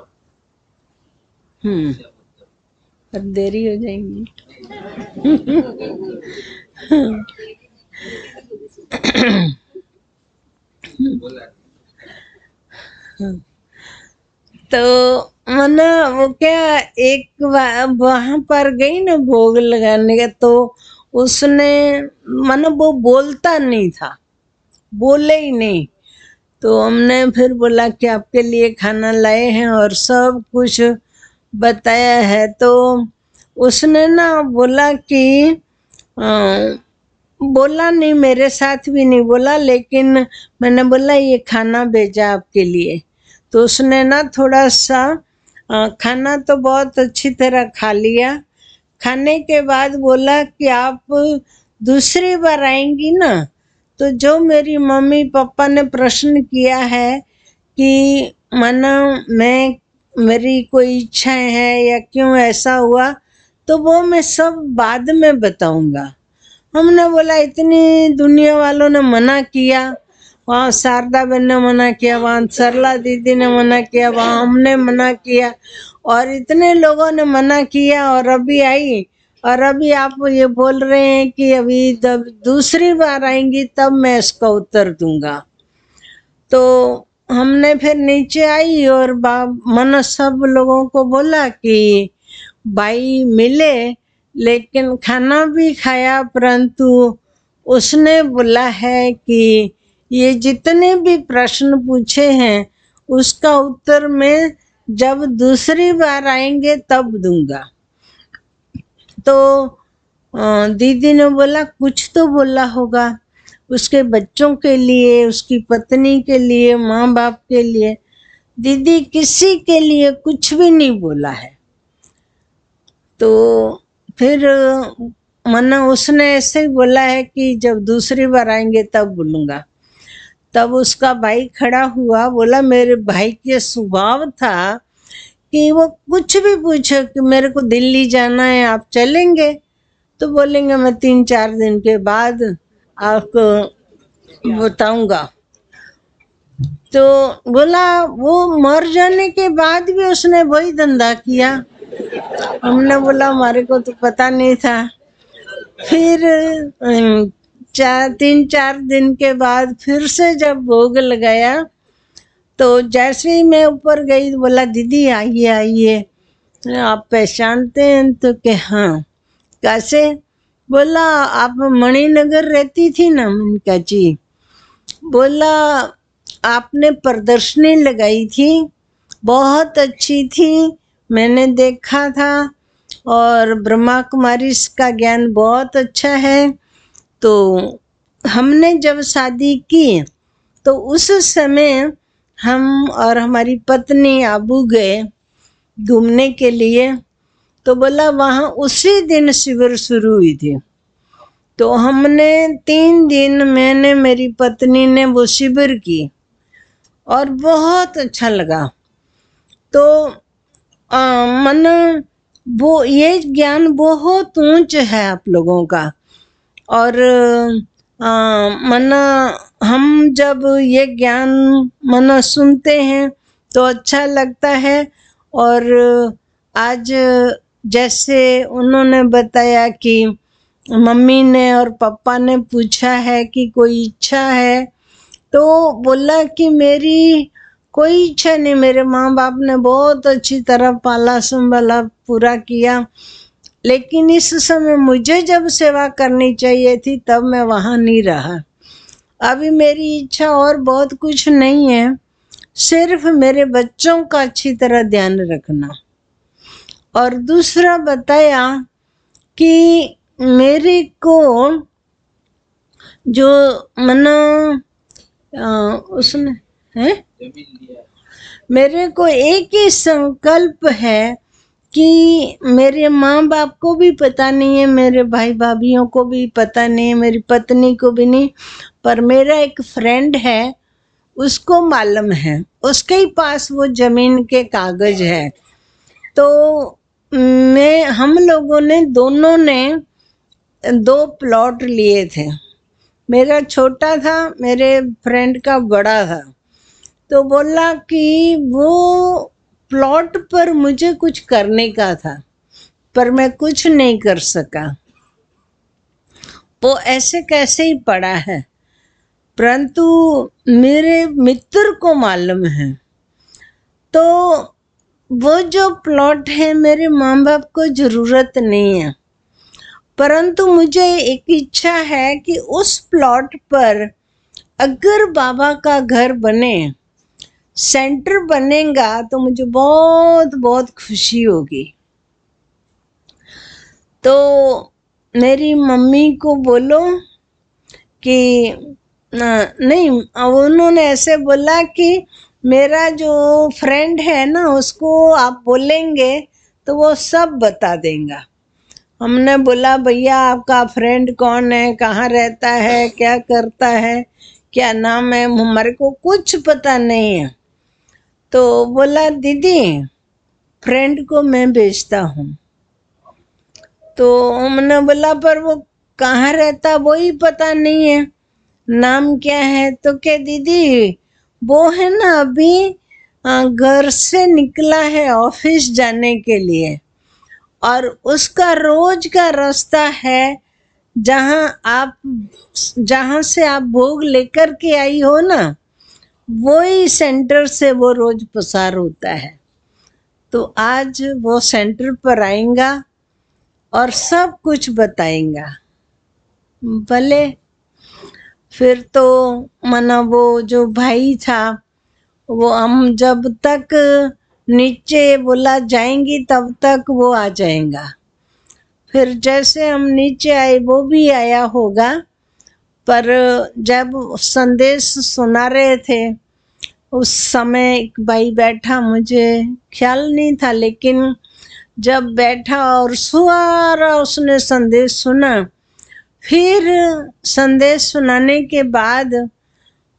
पर देरी हो जाएगी। बोला तो मना वो क्या एक वहां पर गई ना भोग लगाने का, तो उसने मन वो बोलता नहीं था, बोले ही नहीं। तो हमने फिर बोला कि आपके लिए खाना लाए हैं और सब कुछ बताया है। तो उसने ना बोला कि बोला नहीं, मेरे साथ भी नहीं बोला, लेकिन मैंने बोला ये खाना भेजा आपके लिए। तो उसने ना थोड़ा सा खाना तो बहुत अच्छी तरह खा लिया। खाने के बाद बोला कि आप दूसरी बार आएंगी ना, तो जो मेरी मम्मी पापा ने प्रश्न किया है कि माना मैं मेरी कोई इच्छाएं है या क्यों ऐसा हुआ, तो वो मैं सब बाद में बताऊंगा। हमने बोला इतनी दुनिया वालों ने मना किया, वहाँ शारदा बहन ने मना किया, वहाँ सरला दीदी ने मना किया, वहाँ हमने मना किया और इतने लोगों ने मना किया और अभी आई, और अभी आप ये बोल रहे हैं कि अभी जब दूसरी बार आएंगी तब मैं इसका उत्तर दूंगा। तो हमने फिर नीचे आई और मन सब लोगों को बोला कि भाई मिले, लेकिन खाना भी खाया, परंतु उसने बोला है कि ये जितने भी प्रश्न पूछे हैं उसका उत्तर मैं जब दूसरी बार आएंगे तब दूंगा। तो दीदी ने बोला कुछ तो बोला होगा उसके बच्चों के लिए, उसकी पत्नी के लिए, माँ बाप के लिए। दीदी किसी के लिए कुछ भी नहीं बोला है। तो फिर मना उसने ऐसे ही बोला है कि जब दूसरी बार आएंगे तब बोलूंगा। तब उसका भाई खड़ा हुआ, बोला मेरे भाई के स्वभाव था कि वो कुछ भी पूछे कि मेरे को दिल्ली जाना है, आप चलेंगे? तो बोलेंगे मैं 3-4 दिन के बाद आपको बताऊंगा। तो बोला वो मर जाने के बाद भी उसने वही धंधा किया। हमने बोला हमारे को तो पता नहीं था। फिर 3-4 दिन के बाद फिर से जब भोग लगाया तो जैसे ही मैं ऊपर गई तो बोला दीदी आइए आइए, आप पहचानते हैं? तो कि हाँ। कैसे? बोला आप मणिनगर रहती थी ना? मैंने कहा जी। बोला आपने प्रदर्शनी लगाई थी, बहुत अच्छी थी, मैंने देखा था, और ब्रह्मा कुमारी का ज्ञान बहुत अच्छा है। तो हमने जब शादी की तो उस समय हम और हमारी पत्नी आबू गए घूमने के लिए। तो बोला वहाँ उसी दिन शिविर शुरू हुई थी। तो हमने 3 दिन, मैंने मेरी पत्नी ने वो शिविर की और बहुत अच्छा लगा। तो मन वो ये ज्ञान बहुत ऊंच है आप लोगों का। और मना हम जब ये ज्ञान मना सुनते हैं तो अच्छा लगता है। और आज जैसे उन्होंने बताया कि मम्मी ने और पापा ने पूछा है कि कोई इच्छा है, तो बोला कि मेरी कोई इच्छा नहीं, मेरे माँ बाप ने बहुत अच्छी तरह पाला संभाला पूरा किया, लेकिन इस समय मुझे जब सेवा करनी चाहिए थी तब मैं वहाँ नहीं रहा। अभी मेरी इच्छा और बहुत कुछ नहीं है, सिर्फ मेरे बच्चों का अच्छी तरह ध्यान रखना। और दूसरा बताया कि मेरे को जो मना उसने है, मेरे को एक ही संकल्प है कि मेरे माँ बाप को भी पता नहीं है, मेरे भाई भाभीयों को भी पता नहीं है, मेरी पत्नी को भी नहीं, पर मेरा एक फ्रेंड है उसको मालूम है, उसके ही पास वो जमीन के कागज है। तो हम लोगों ने दोनों ने 2 प्लॉट लिए थे, मेरा छोटा था, मेरे फ्रेंड का बड़ा था। तो बोला कि वो प्लॉट पर मुझे कुछ करने का था पर मैं कुछ नहीं कर सका, वो ऐसे कैसे ही पड़ा है, परंतु मेरे मित्र को मालूम है। तो वो जो प्लॉट है मेरे माँ बाप को जरूरत नहीं है, परंतु मुझे एक इच्छा है कि उस प्लॉट पर अगर बाबा का घर बने, सेंटर बनेगा, तो मुझे बहुत बहुत खुशी होगी। तो मेरी मम्मी को बोलो कि नहीं, उन्होंने ऐसे बोला कि मेरा जो फ्रेंड है ना उसको आप बोलेंगे तो वो सब बता देगा। हमने बोला भैया आपका फ्रेंड कौन है, कहाँ रहता है, क्या करता है, क्या नाम है, हमारे को कुछ पता नहीं है। तो बोला दीदी फ्रेंड को मैं भेजता हूँ। तो हमने बोला पर वो कहाँ रहता वो ही पता नहीं है, नाम क्या है? तो क्या दीदी वो है ना अभी घर से निकला है ऑफिस जाने के लिए, और उसका रोज का रास्ता है जहाँ से आप भोग लेकर के आई हो ना, वही सेंटर से वो रोज पसार होता है। तो आज वो सेंटर पर आएगा और सब कुछ बताएगा। भले फिर तो माना वो जो भाई था वो हम जब तक नीचे बोला जाएंगी तब तक वो आ जाएगा। फिर जैसे हम नीचे आए वो भी आया होगा, पर जब संदेश सुना रहे थे उस समय एक भाई बैठा, मुझे ख्याल नहीं था, लेकिन जब बैठा और सारा उसने संदेश सुना, फिर संदेश सुनाने के बाद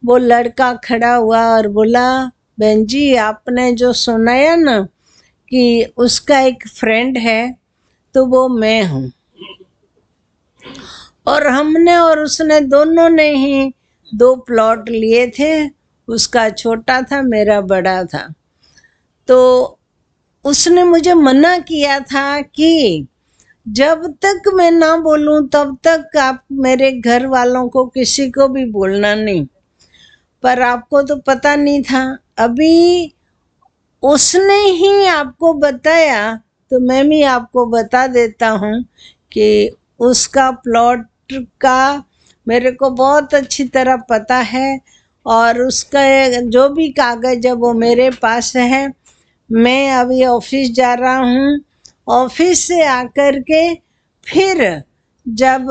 वो लड़का खड़ा हुआ और बोला, बहन जी आपने जो सुनाया ना कि उसका एक फ्रेंड है, तो वो मैं हूँ। और हमने और उसने दोनों ने ही 2 प्लॉट लिए थे, उसका छोटा था मेरा बड़ा था। तो उसने मुझे मना किया था कि जब तक मैं ना बोलूं तब तक आप मेरे घर वालों को किसी को भी बोलना नहीं। पर आपको तो पता नहीं था, अभी उसने ही आपको बताया तो मैं भी आपको बता देता हूँ कि उसका प्लॉट का मेरे को बहुत अच्छी तरह पता है, और उसका जो भी कागज है वो मेरे पास है। मैं अभी ऑफिस जा रहा हूँ, ऑफिस से आकर के फिर जब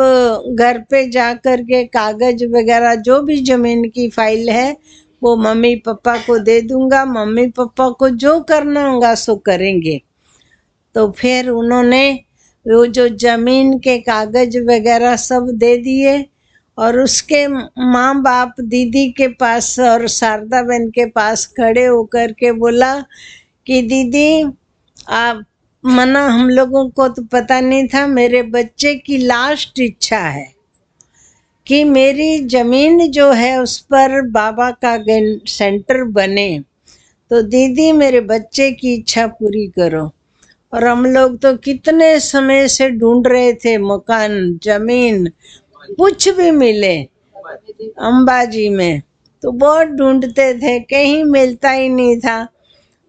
घर पे जा कर के कागज वगैरह जो भी जमीन की फाइल है वो मम्मी पापा को दे दूंगा। मम्मी पापा को जो करना होगा सो करेंगे। तो फिर उन्होंने वो जो जमीन के कागज वगैरह सब दे दिए, और उसके माँ बाप दीदी के पास और शारदा बहन के पास खड़े होकर के बोला कि दीदी आप मना, हम लोगों को तो पता नहीं था, मेरे बच्चे की लास्ट इच्छा है कि मेरी जमीन जो है उस पर बाबा का सेंटर बने, तो दीदी मेरे बच्चे की इच्छा पूरी करो। और हम लोग तो कितने समय से ढूंढ रहे थे मकान जमीन, कुछ भी मिले अंबाजी में, तो बहुत ढूंढते थे, कहीं मिलता ही नहीं था।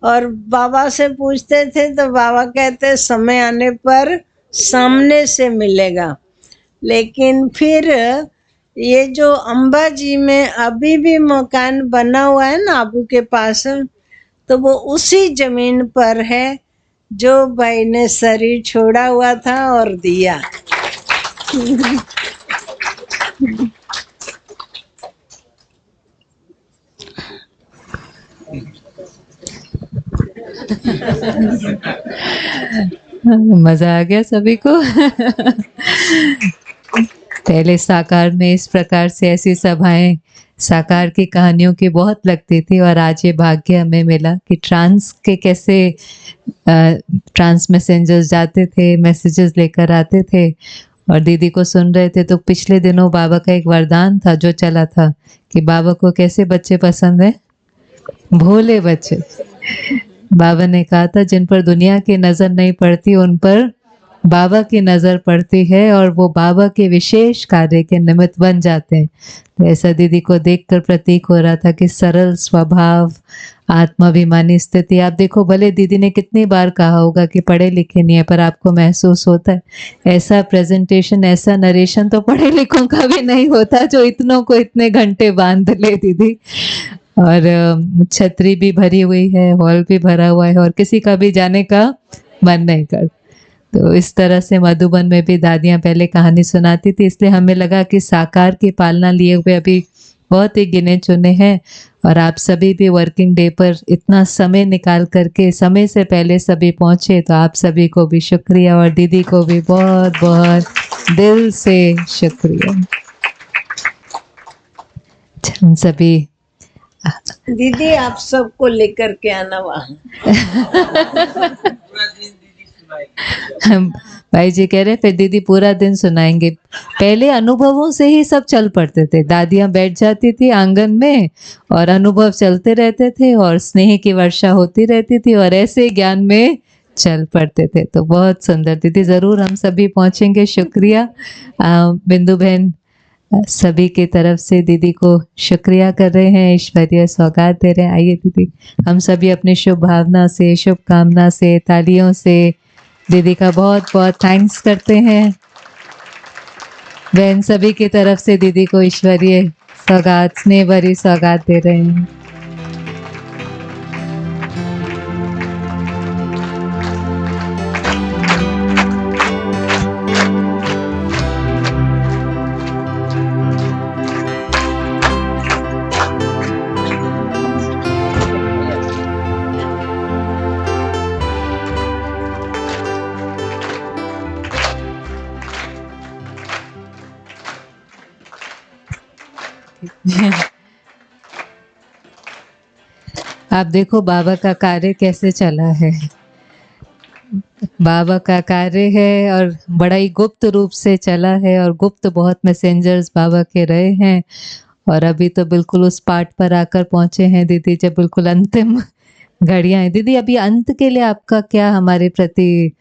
और बाबा से पूछते थे तो बाबा कहते समय आने पर सामने से मिलेगा। लेकिन फिर ये जो अंबाजी में अभी भी मकान बना हुआ है ना आबू के पास, तो वो उसी जमीन पर है जो भाई ने शरीर छोड़ा हुआ था और दिया। मजा आ गया सभी को। पहले साकार में इस प्रकार से ऐसी सभाएं साकार की कहानियों की बहुत लगती थी, और आज ये भाग्य हमें मिला कि ट्रांस के कैसे ट्रांस मैसेंजर्स जाते थे, मैसेजेस लेकर आते थे और दीदी को सुन रहे थे। तो पिछले दिनों बाबा का एक वरदान था जो चला था कि बाबा को कैसे बच्चे पसंद है, भोले बच्चे। बाबा ने कहा था जिन पर दुनिया की नजर नहीं पड़ती उन पर बाबा की नजर पड़ती है, और वो बाबा के विशेष कार्य के निमित्त बन जाते हैं। तो ऐसा दीदी को देखकर प्रतीक हो रहा था कि सरल स्वभाव, आत्माभिमानी स्थिति। आप देखो, भले दीदी ने कितनी बार कहा होगा कि पढ़े लिखे नहीं है, पर आपको महसूस होता है ऐसा प्रेजेंटेशन, ऐसा नरेशन तो पढ़े लिखों का भी नहीं होता जो इतनों को इतने घंटे बांध ले दीदी। और छतरी भी भरी हुई है, हॉल भी भरा हुआ है, और किसी का भी जाने का मन नहीं कर। तो इस तरह से मधुबन में भी दादियाँ पहले कहानी सुनाती थी, इसलिए हमें लगा कि साकार की पालना लिए हुए अभी बहुत ही गिने चुने हैं। और आप सभी भी वर्किंग डे पर इतना समय निकाल करके समय से पहले सभी पहुँचे, तो आप सभी को भी शुक्रिया, और दीदी को भी बहुत बहुत दिल से शुक्रिया। हम सभी दीदी आप सबको लेकर के आना वहाँ। भाई जी कह रहे फिर दीदी पूरा दिन सुनाएंगे। पहले अनुभवों से ही सब चल पड़ते थे, दादियाँ बैठ जाती थी आंगन में और अनुभव चलते रहते थे और स्नेह की वर्षा होती रहती थी और ऐसे ज्ञान में चल पड़ते थे। तो बहुत सुंदर दीदी, जरूर हम सभी पहुंचेंगे। शुक्रिया बिंदु बहन, सभी की तरफ से दीदी को शुक्रिया कर रहे हैं, ईश्वरीय सौगात दे रहे हैं। आइए दीदी, हम सभी अपनी शुभ भावना से, शुभकामना से, तालियों से दीदी का बहुत बहुत थैंक्स करते हैं। बहन सभी की तरफ से दीदी को ईश्वरीय सौगात, स्नेह भरी सौगात दे रहे हैं। आप देखो बाबा का कार्य कैसे चला है। बाबा का कार्य है और बड़ा ही गुप्त रूप से चला है और गुप्त बहुत मैसेंजर्स बाबा के रहे हैं और अभी तो बिल्कुल उस पार्ट पर आकर पहुंचे हैं दीदी, जब बिल्कुल अंतिम घड़ियां हैं। दीदी अभी अंत के लिए आपका क्या हमारे प्रति,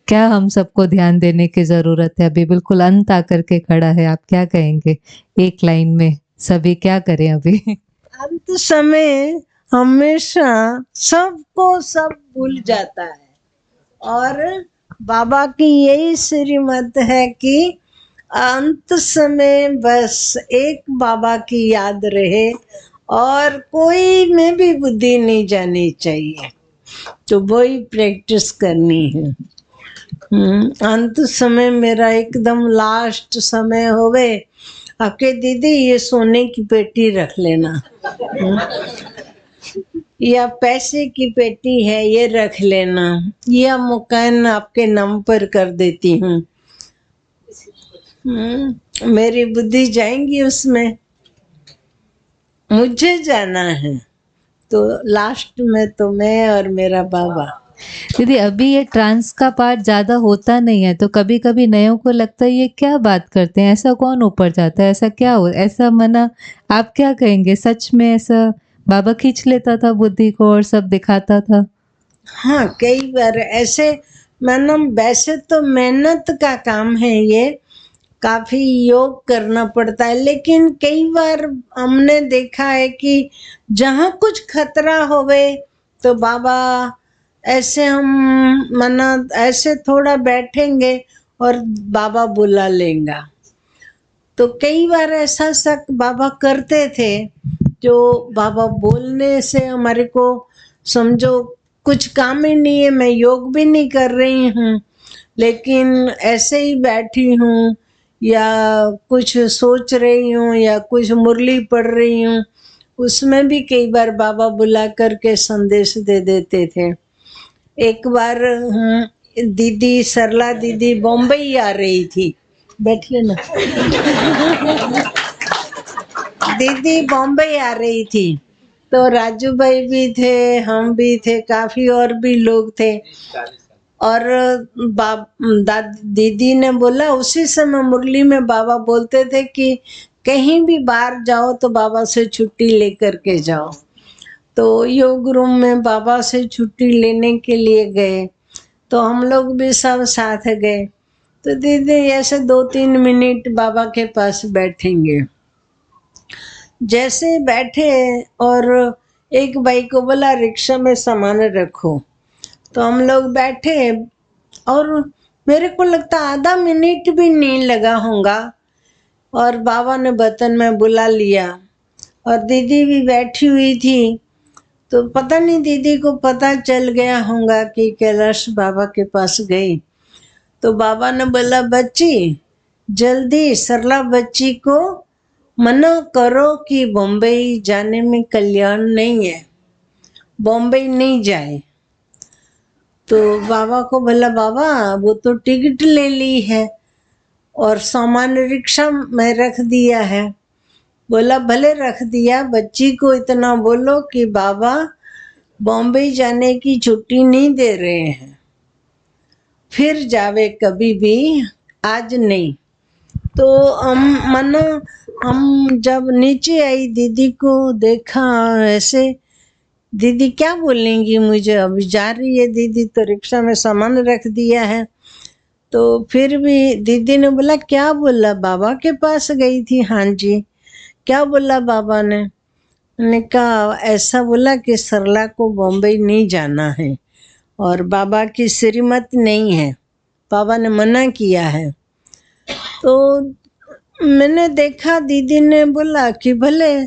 क्या हम सबको ध्यान देने की जरूरत है? अभी बिल्कुल अंत आकर के खड़ा है, आप क्या कहेंगे एक लाइन में? सभी क्या करें अभी? अंत समय हमेशा सबको सब भूल जाता है और बाबा की यही श्रीमत है कि अंत समय बस एक बाबा की याद रहे और कोई में भी बुद्धि नहीं जानी चाहिए, तो वही प्रैक्टिस करनी है। अंत समय मेरा एकदम लास्ट समय हो गए, आपके दीदी ये सोने की पेटी रख लेना, या पैसे की पेटी है ये रख लेना, या मकान आपके नाम पर कर देती हूँ। मेरी बुद्धि जाएंगी उसमें, मुझे जाना है, तो लास्ट में तो मैं और मेरा बाबा। दीदी अभी ये ट्रांस का पार्ट ज्यादा होता नहीं है, तो कभी कभी नयों को लगता है ये क्या बात करते हैं, ऐसा कौन ऊपर जाता है, ऐसा क्या हो, ऐसा मना आप क्या कहेंगे? सच में ऐसा बाबा खींच लेता था बुद्धि को और सब दिखाता था? हाँ, कई बार ऐसे, मैडम वैसे तो मेहनत का काम है ये, काफी योग करना पड़ता है, लेकिन कई बार हमने देखा है कि जहाँ कुछ खतरा होवे तो बाबा ऐसे, हम मना ऐसे थोड़ा बैठेंगे और बाबा बुला लेंगे। तो कई बार ऐसा शक बाबा करते थे, जो बाबा बोलने से हमारे को समझो कुछ काम ही नहीं है, मैं योग भी नहीं कर रही हूँ लेकिन ऐसे ही बैठी हूँ या कुछ सोच रही हूँ या कुछ मुरली पढ़ रही हूँ, उसमें भी कई बार बाबा बुला करके संदेश दे देते थे। एक बार दीदी सरला दीदी बॉम्बे आ रही थी, बैठिए ना दीदी बॉम्बे आ रही थी, तो राजू भाई भी थे, हम भी थे, काफी और भी लोग थे। और दीदी ने बोला, उसी समय मुरली में बाबा बोलते थे कि कहीं भी बाहर जाओ तो बाबा से छुट्टी लेकर के जाओ। तो योग रूम में बाबा से छुट्टी लेने के लिए गए, तो हम लोग भी सब साथ गए। तो दीदी ऐसे 2-3 मिनट बाबा के पास बैठेंगे, जैसे बैठे और एक भाई को बोला रिक्शा में सामान रखो, तो हम लोग बैठे और मेरे को लगता आधा मिनट भी नहीं लगा होगा और बाबा ने बतन में बुला लिया और दीदी भी बैठी हुई थी। तो पता नहीं दीदी को पता चल गया होगा कि कैलाश बाबा के पास गई। तो बाबा ने बोला, बच्ची जल्दी सरला बच्ची को मना करो कि बॉम्बे जाने में कल्याण नहीं है, बॉम्बे नहीं जाए। तो बाबा को बोला, बाबा वो तो टिकट ले ली है और सामान रिक्शा में रख दिया है। बोला भले रख दिया, बच्ची को इतना बोलो कि बाबा बॉम्बे जाने की छुट्टी नहीं दे रहे हैं, फिर जावे कभी भी, आज नहीं। तो हम जब नीचे आई दीदी को देखा ऐसे, दीदी क्या बोलेंगी मुझे, अभी जा रही है दीदी तो रिक्शा में सामान रख दिया है। तो फिर भी दीदी ने बोला, क्या बोला, बाबा के पास गई थी? हाँ जी। क्या बोला बाबा ने? ने कहा ऐसा बोला कि सरला को बॉम्बे नहीं जाना है और बाबा की श्रीमत नहीं है, बाबा ने मना किया है। तो मैंने देखा दीदी ने बोला कि भले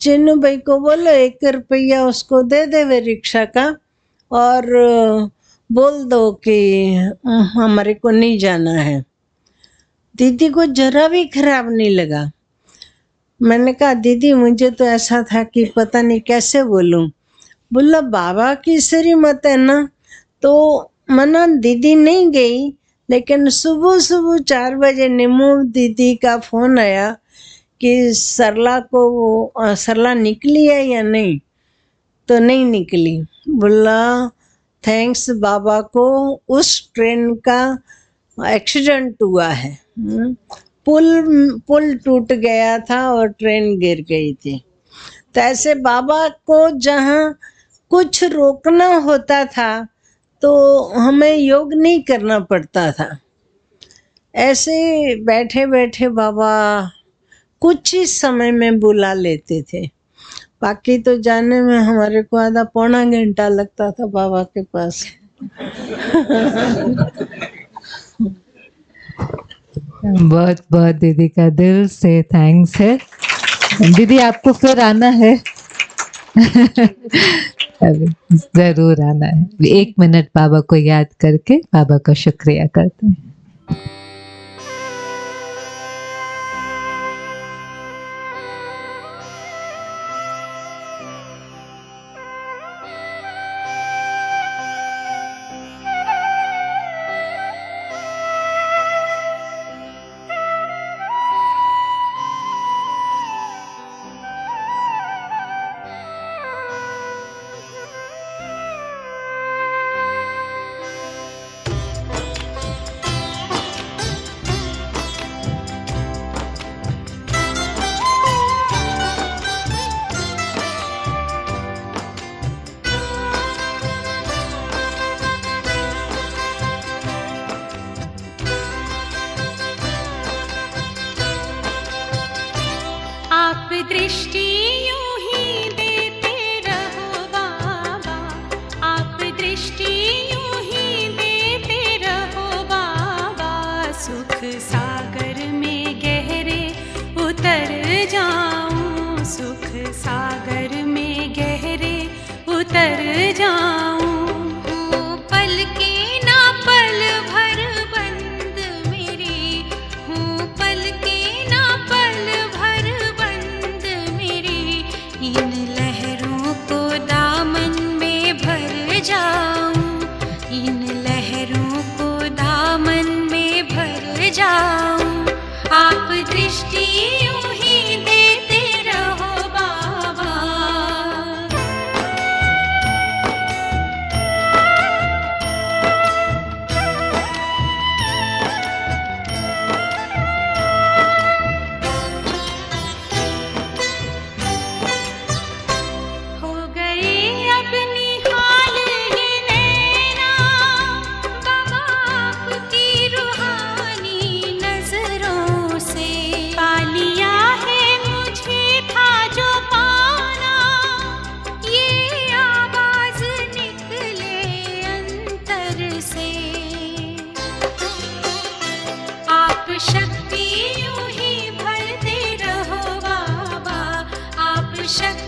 चीनू भाई को बोलो 1 रुपया उसको दे देवे रिक्शा का, और बोल दो कि हमारे को नहीं जाना है। दीदी को जरा भी खराब नहीं लगा। मैंने कहा दीदी मुझे तो ऐसा था कि पता नहीं कैसे बोलूं। बोला बाबा की श्रीमत है ना, तो मना दीदी नहीं गई, लेकिन सुबह सुबह 4 बजे नीमू दीदी का फोन आया कि सरला निकली है या नहीं, तो नहीं निकली। बोला थैंक्स बाबा को, उस ट्रेन का एक्सीडेंट हुआ है, पुल टूट गया था और ट्रेन गिर गई थी। तो ऐसे बाबा को जहाँ कुछ रोकना होता था तो हमें योग नहीं करना पड़ता था। ऐसे बैठे बैठे बाबा कुछ ही समय में बुला लेते थे। बाकी तो जाने में हमारे को आधा पौना घंटा लगता था बाबा के पास। बहुत बहुत दीदी का दिल से थैंक्स है। दीदी आपको फिर आना है। जरूर आना है। 1 मिनट बाबा को याद करके बाबा का शुक्रिया करते हैं। दृष्टि यूं ही देते रहो बाबा, आप दृष्टि यूं ही देते रहो बाबा। सुख सागर में गहरे उतर जाऊं, सुख सागर में गहरे उतर जाऊं। पल के ना पल भर बंद मेरी हूँ, पल के ना पल भर बंद मेरी। इन लहरों को दामन में भर जाऊं, इन लहरों को दामन में भर जाऊं। आप दृष्टि यूं ही देते रहो बाबा। हो गए अब निहाल ये नैना बाबा आपकी रूहानी नजरों से। पा लिया है मुझे था जो पाना, ये आवाज निकले अंतर से। आप शक्ति यूं ही भरते रहो बाबा, आप शक्ति